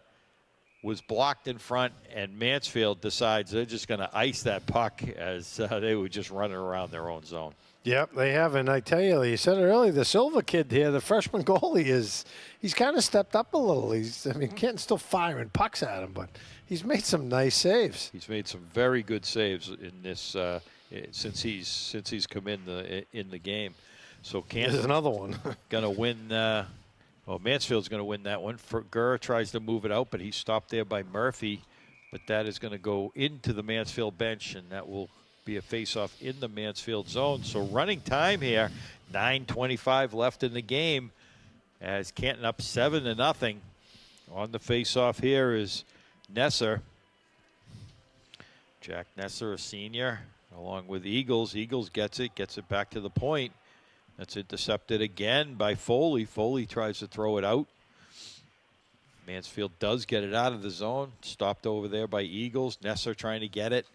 was blocked in front, and Mansfield decides they're just going to ice that puck as they were just running around their own zone. Yep, they have. And I tell you, you said it earlier, the Silva kid here, the freshman goalie, he's kind of stepped up a little. Canton's still firing pucks at him, but he's made some nice saves. He's made some very good saves in this since he's come in the game. So Canton is another one. Going to win. Mansfield's going to win that one. Gurr tries to move it out, but he's stopped there by Murphy. But that is going to go into the Mansfield bench, and that will be a face-off in the Mansfield zone. So running time here, 9:25 left in the game as Canton up 7-0. On the face-off here is Nesser. Jack Nesser, a senior, along with Eagles. Eagles gets it back to the point. That's intercepted again by Foley. Foley tries to throw it out. Mansfield does get it out of the zone. Stopped over there by Eagles. Nesser trying to get it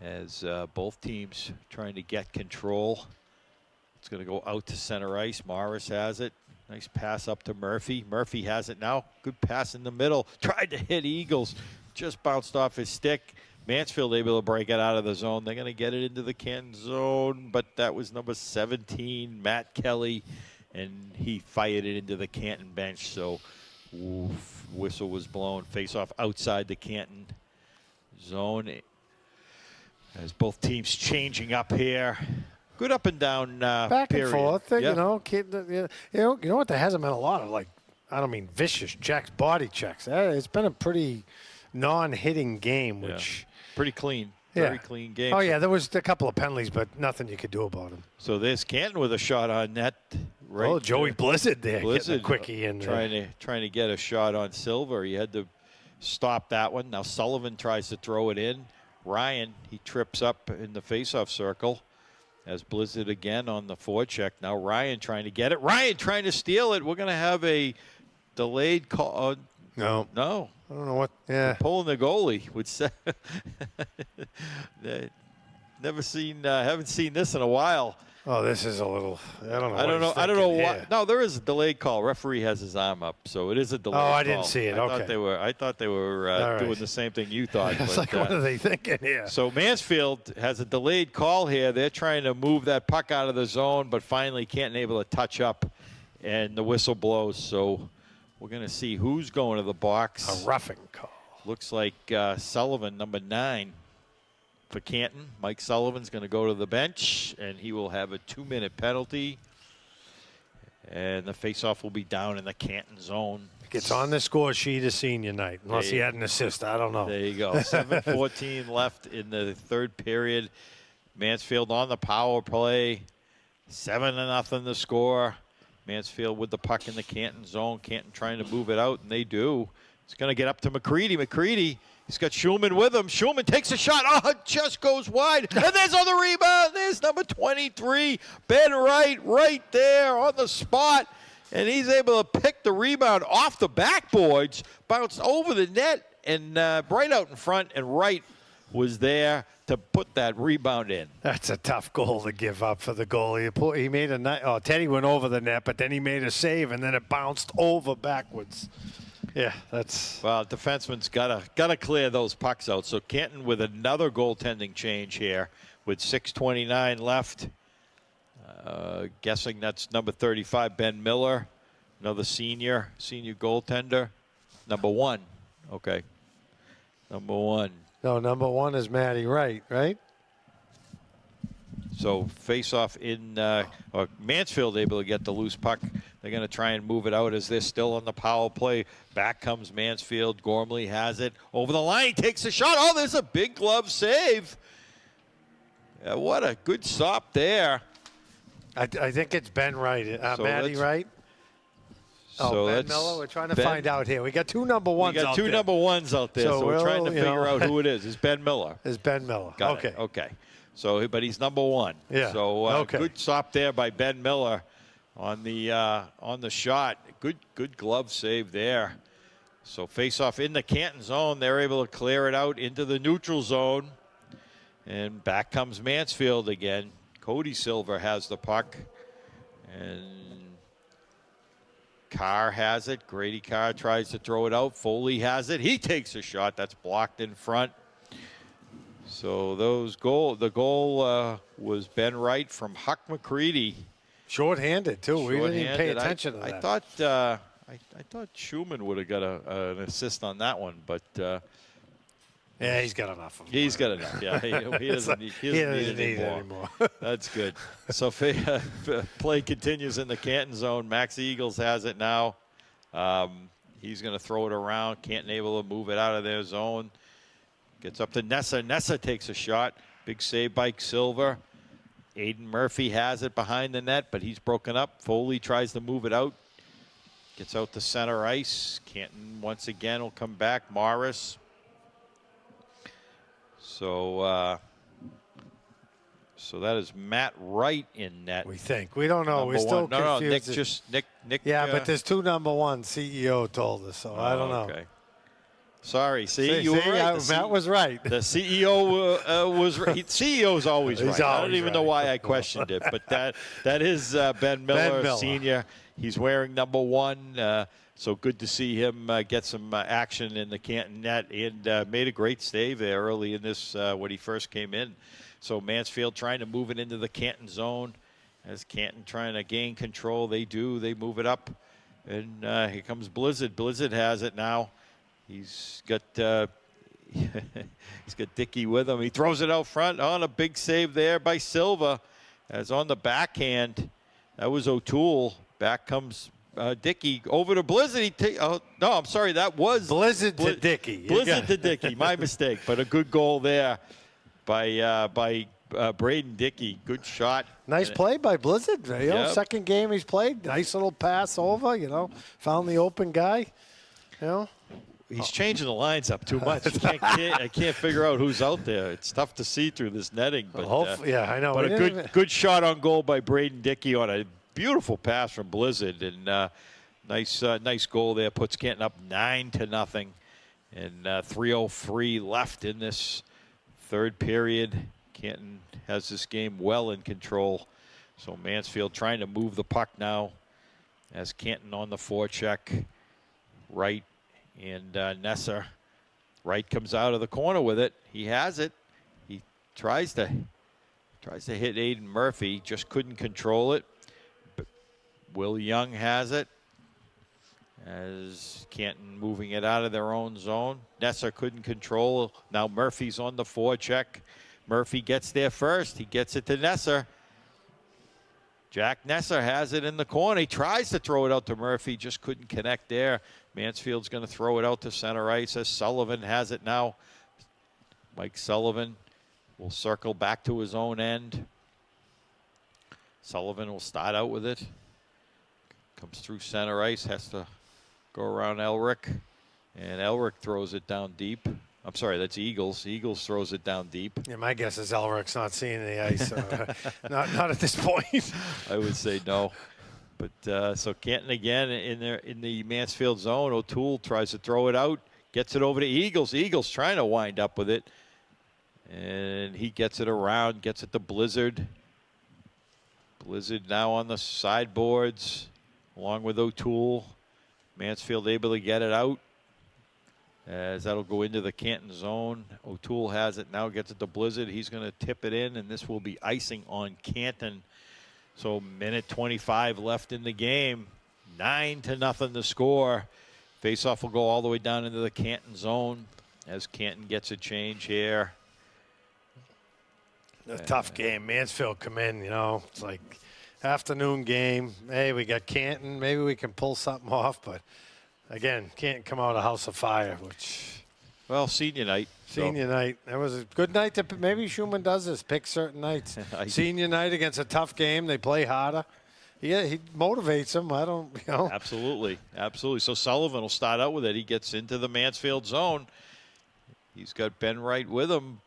as both teams trying to get control. It's going to go out to center ice. Morris has it. Nice pass up to Murphy. Murphy has it now. Good pass in the middle. Tried to hit Eagles. Just bounced off his stick. Mansfield able to break it out of the zone. They're going to get it into the Canton zone, but that was number 17, Matt Kelly, and he fired it into the Canton bench. So whistle was blown. Face off outside the Canton zone. As both teams changing up here. Good up and down back period. and forth. Yeah. You know what? There hasn't been a lot of, I don't mean vicious checks, body checks. It's been a pretty non-hitting game, which pretty clean. Very clean game. Oh yeah, there was a couple of penalties, but nothing you could do about them. So there's Canton with a shot on net. Right. Oh, Joey Blizzard there, Blizzard getting a quickie in there. Trying to get a shot on Silver. He had to stop that one. Now Sullivan tries to throw it in. Ryan, he trips up in the faceoff circle as Blizzard again on the forecheck. Now Ryan trying to get it. Ryan trying to steal it. We're going to have a delayed call. No. I don't know what. Yeah. Pulling the goalie would say. Haven't seen this in a while. Oh, this is a little. I don't know why. No, there is a delayed call. Referee has his arm up, so it is a delayed call. Oh, I didn't see it. I thought they were doing the same thing you thought. It's like, what are they thinking here? So Mansfield has a delayed call here. They're trying to move that puck out of the zone, but finally can't able to touch up, and the whistle blows. So we're going to see who's going to the box. A roughing call. Looks like Sullivan, number 9. For Canton, Mike Sullivan's going to go to the bench, and he will have a 2-minute penalty. And the faceoff will be down in the Canton zone. Gets on the score sheet of senior night, unless he had an assist. I don't know. There you go. 7:14 left in the third period. Mansfield on the power play. 7-0 the score. Mansfield with the puck in the Canton zone. Canton trying to move it out, and they do. It's going to get up to McCready. McCready. He's got Schumann with him. Schumann takes a shot. Oh, it just goes wide. And there's on the rebound. There's number 23, Ben Wright, right there on the spot. And he's able to pick the rebound off the backboards, bounced over the net, and right out in front. And Wright was there to put that rebound in. That's a tough goal to give up for the goalie. He made Teddy went over the net, but then he made a save, and then it bounced over backwards. Yeah, that's... Well, defenseman's gotta clear those pucks out. So Canton with another goaltending change here with 6:29 left. Guessing that's number 35, Ben Miller, another senior goaltender. Number 1. Okay. Number 1. No, number 1 is Matty Wright, right? So face-off in Mansfield able to get the loose puck. They're going to try and move it out as they're still on the power play. Back comes Mansfield. Gormley has it. Over the line, he takes a shot. Oh, there's a big glove save. What a good stop there. I think it's Ben Wright. So Matty Wright. So Ben Miller. We're trying to find out here. We got 2 number 1s out there. We got 2 number 1s out there, so we're trying to figure out who it is. It's Ben Miller. It's Ben Miller. Got it. Okay. So, but he's number 1. Yeah. So good stop there by Ben Miller on the shot. Good glove save there. So face-off in the Canton zone. They're able to clear it out into the neutral zone. And back comes Mansfield again. Cody Silver has the puck. And Carr has it. Grady Carr tries to throw it out. Foley has it. He takes a shot. That's blocked in front. So the goal was Ben Wright from Huck McCready. Short-handed, too. We didn't even pay attention to that. I thought Schumann would have got an assist on that one, but yeah, he's got enough of them. He's got enough. Yeah, he doesn't need it anymore. That's good. So play continues in the Canton zone. Max Eagles has it now. He's going to throw it around. Canton able to move it out of their zone. Gets up to Nessa. Nessa takes a shot. Big save by Silver. Aiden Murphy has it behind the net, but he's broken up. Foley tries to move it out. Gets out to center ice. Canton once again will come back. Morris. So that is Matt Wright in net. We think. We don't know. We're still confused. Nick. Yeah, but there's 2 number 1. CEO told us, so I don't know. Okay. Sorry. You were right. Matt was right. The CEO was right. CEO's always right. I don't even know why I questioned it, but that is Ben Miller, Senior. He's wearing number 1. So good to see him get some action in the Canton net and made a great save there early in this when he first came in. So Mansfield trying to move it into the Canton zone. As Canton trying to gain control, they do. They move it up. And here comes Blizzard. Blizzard has it now. He's got Dickey with him. He throws it out front on a big save there by Silva. As on the backhand, that was O'Toole. Back comes Dickey over to Blizzard. No, I'm sorry. That was Blizzard to Dickey. Blizzard to Dickey. My mistake. But a good goal there by Braden Dickey. Good shot. Nice play by Blizzard. Second game he's played. Nice little pass over. Found the open guy. He's changing the lines up too much. I can't figure out who's out there. It's tough to see through this netting. But I know. But a good shot on goal by Braden Dickey on a beautiful pass from Blizzard, and nice goal there. Puts Canton up 9-0, and 3:03 left in this third period. Canton has this game well in control. So Mansfield trying to move the puck now, as Canton on the forecheck. Wright and Nesser. Wright comes out of the corner with it. He has it. He tries to hit Aiden Murphy. Just couldn't control it. But Will Young has it. As Canton moving it out of their own zone. Nesser couldn't control. Now Murphy's on the forecheck. Murphy gets there first. He gets it to Nesser. Jack Nesser has it in the corner. He tries to throw it out to Murphy. Just couldn't connect there. Mansfield's going to throw it out to center ice as Sullivan has it now. Mike Sullivan will circle back to his own end. Sullivan will start out with it. Comes through center ice. Has to go around Elric. And Elric throws it down deep. I'm sorry, that's Eagles. Eagles throws it down deep. Yeah, my guess is Elric's not seeing the ice. Not at this point. I would say no. But so Canton again in the Mansfield zone. O'Toole tries to throw it out, gets it over to Eagles. Eagles trying to wind up with it, and he gets it around, gets it to Blizzard. Blizzard now on the sideboards, along with O'Toole. Mansfield able to get it out, as that'll go into the Canton zone. O'Toole has it now, gets it to Blizzard. He's going to tip it in, and this will be icing on Canton. So minute 25 left in the game. 9-0 the score. Faceoff will go all the way down into the Canton zone as Canton gets a change here. A tough game. Mansfield come in, it's like afternoon game. Hey, we got Canton. Maybe we can pull something off. But, again, Canton come out of House of Fire, which... Well, senior night. Senior night. That was a good night. Maybe Schumann does this, pick certain nights. Senior night against a tough game. They play harder. Yeah, he motivates them. I don't, Absolutely. Absolutely. So Sullivan will start out with it. He gets into the Mansfield zone. He's got Ben Wright with him.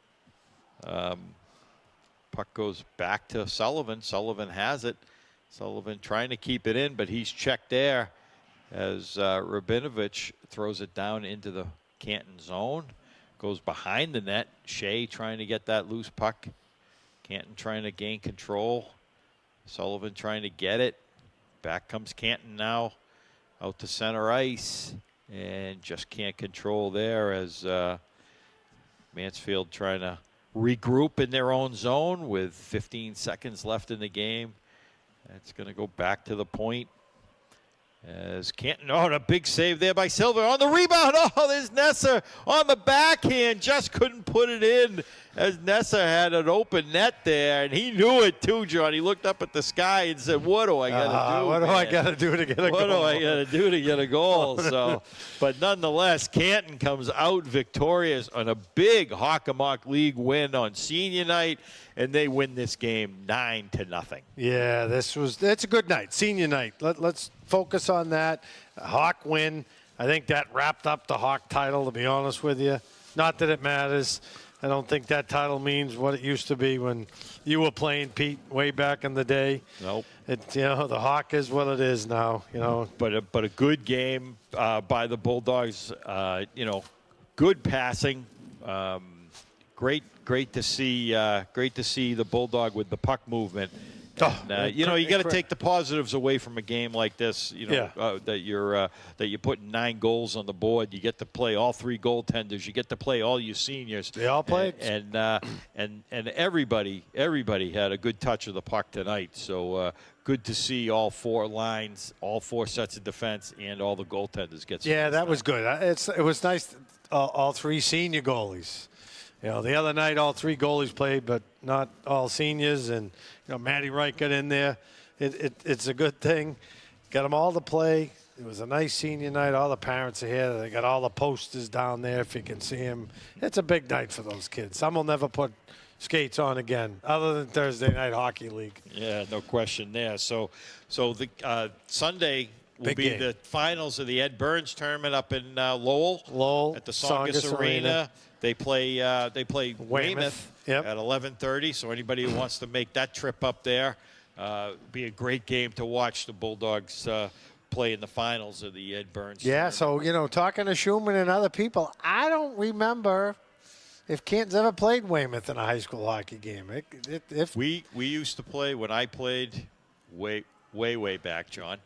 Puck goes back to Sullivan. Sullivan has it. Sullivan trying to keep it in, but he's checked there as Rabinovich throws it down into the Canton zone. Goes behind the net. Shea trying to get that loose puck. Canton trying to gain control. Sullivan trying to get it. Back comes Canton now out to center ice and just can't control there as Mansfield trying to regroup in their own zone with 15 seconds left in the game. That's going to go back to the point as Canton, and a big save there by Silver on the rebound. Oh, there's Nesser on the backhand, just couldn't put it in as Nesser had an open net there, and he knew it too, John. He looked up at the sky and said, what do I got to do? What do I got to do to get a goal? What do I got to do to get a goal? So, but nonetheless, Canton comes out victorious on a big Hockomock League win on senior night, and they win this game 9-0. Yeah, that's a good night, senior night. Let's focus on that. Hawk win. I think that wrapped up the Hawk title, to be honest with you. Not that it matters. I don't think that title means what it used to be when you were playing, Pete, way back in the day. Nope. The Hawk is what it is now. But a good game by the Bulldogs. Good passing. Great to see the Bulldog with the puck movement. And, you got to take the positives away from a game like this. That you're putting 9 goals on the board. You get to play all 3 goaltenders. You get to play all your seniors. They all played, and everybody had a good touch of the puck tonight. So good to see all 4 lines, all 4 sets of defense, and all the goaltenders get. Yeah, that was good. It was nice. All 3 senior goalies. The other night all 3 goalies played, but not all seniors. And, Matty Wright got in there. It's a good thing. Got them all to play. It was a nice senior night. All the parents are here. They got all the posters down there if you can see them. It's a big night for those kids. Some will never put skates on again, other than Thursday Night Hockey League. Yeah, no question there. So the Sunday will be the finals of the Ed Burns tournament up in Lowell at the Songus Arena. They play Weymouth at 11:30. So anybody who wants to make that trip up there, be a great game to watch the Bulldogs play in the finals of the Ed Burns. Yeah. tournament. So talking to Schumann and other people, I don't remember if Canton's ever played Weymouth in a high school hockey game. We used to play when I played way back, John.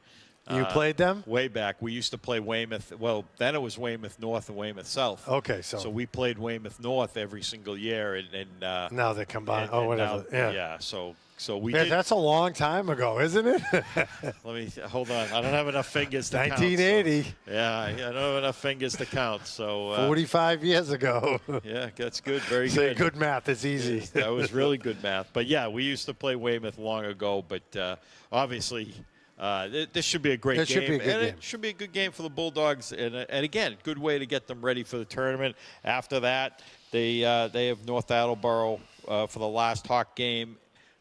You played them? Way back. We used to play Weymouth. Well, then it was Weymouth North and Weymouth South. Okay, so we played Weymouth North every single year, and now they're combined. Whatever. Now, so we did. That's a long time ago, isn't it? Let me hold on. I don't have enough fingers to 1980. count. So, I don't have enough fingers to count. So 45 years ago. Yeah, that's good. Very Say good. good math. It's easy. That was really good math. But yeah, we used to play Weymouth long ago. But obviously. This should be a great game. It should be a good game for the Bulldogs. And again, good way to get them ready for the tournament. After that, they have North Attleboro for the last Hawk game,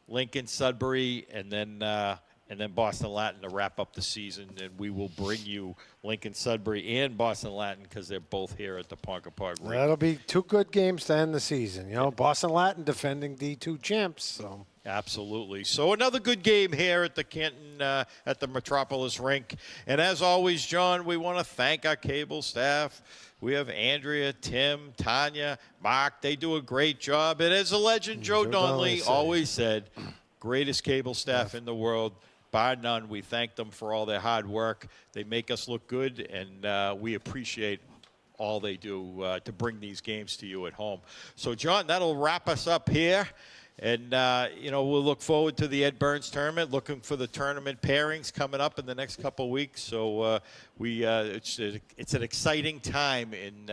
Lincoln, Sudbury, and then Boston Latin to wrap up the season. And we will bring you Lincoln, Sudbury, and Boston Latin because they're both here at the Ponca Park Rink. That'll be 2 good games to end the season. Boston Latin defending D2 champs. So. Absolutely. So another good game here at the Canton, at the Metropolis Rink. And as always, John, we want to thank our cable staff. We have Andrea, Tim, Tanya, Mark. They do a great job. And as a legend, Joe Donnelly always said, greatest cable staff in the world. Bar none. We thank them for all their hard work. They make us look good, and we appreciate all they do to bring these games to you at home. So, John, that'll wrap us up here. And, we'll look forward to the Ed Burns tournament, looking for the tournament pairings coming up in the next couple of weeks. So it's an exciting time in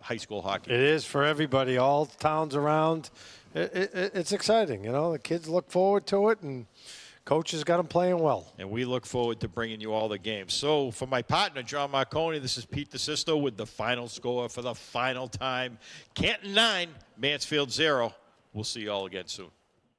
high school hockey. It is for everybody, all towns around. It's exciting, The kids look forward to it, and coaches got them playing well. And we look forward to bringing you all the games. So for my partner, John Marconi, this is Pete DeSisto with the final score for the final time. Canton 9, Mansfield 0. We'll see you all again soon.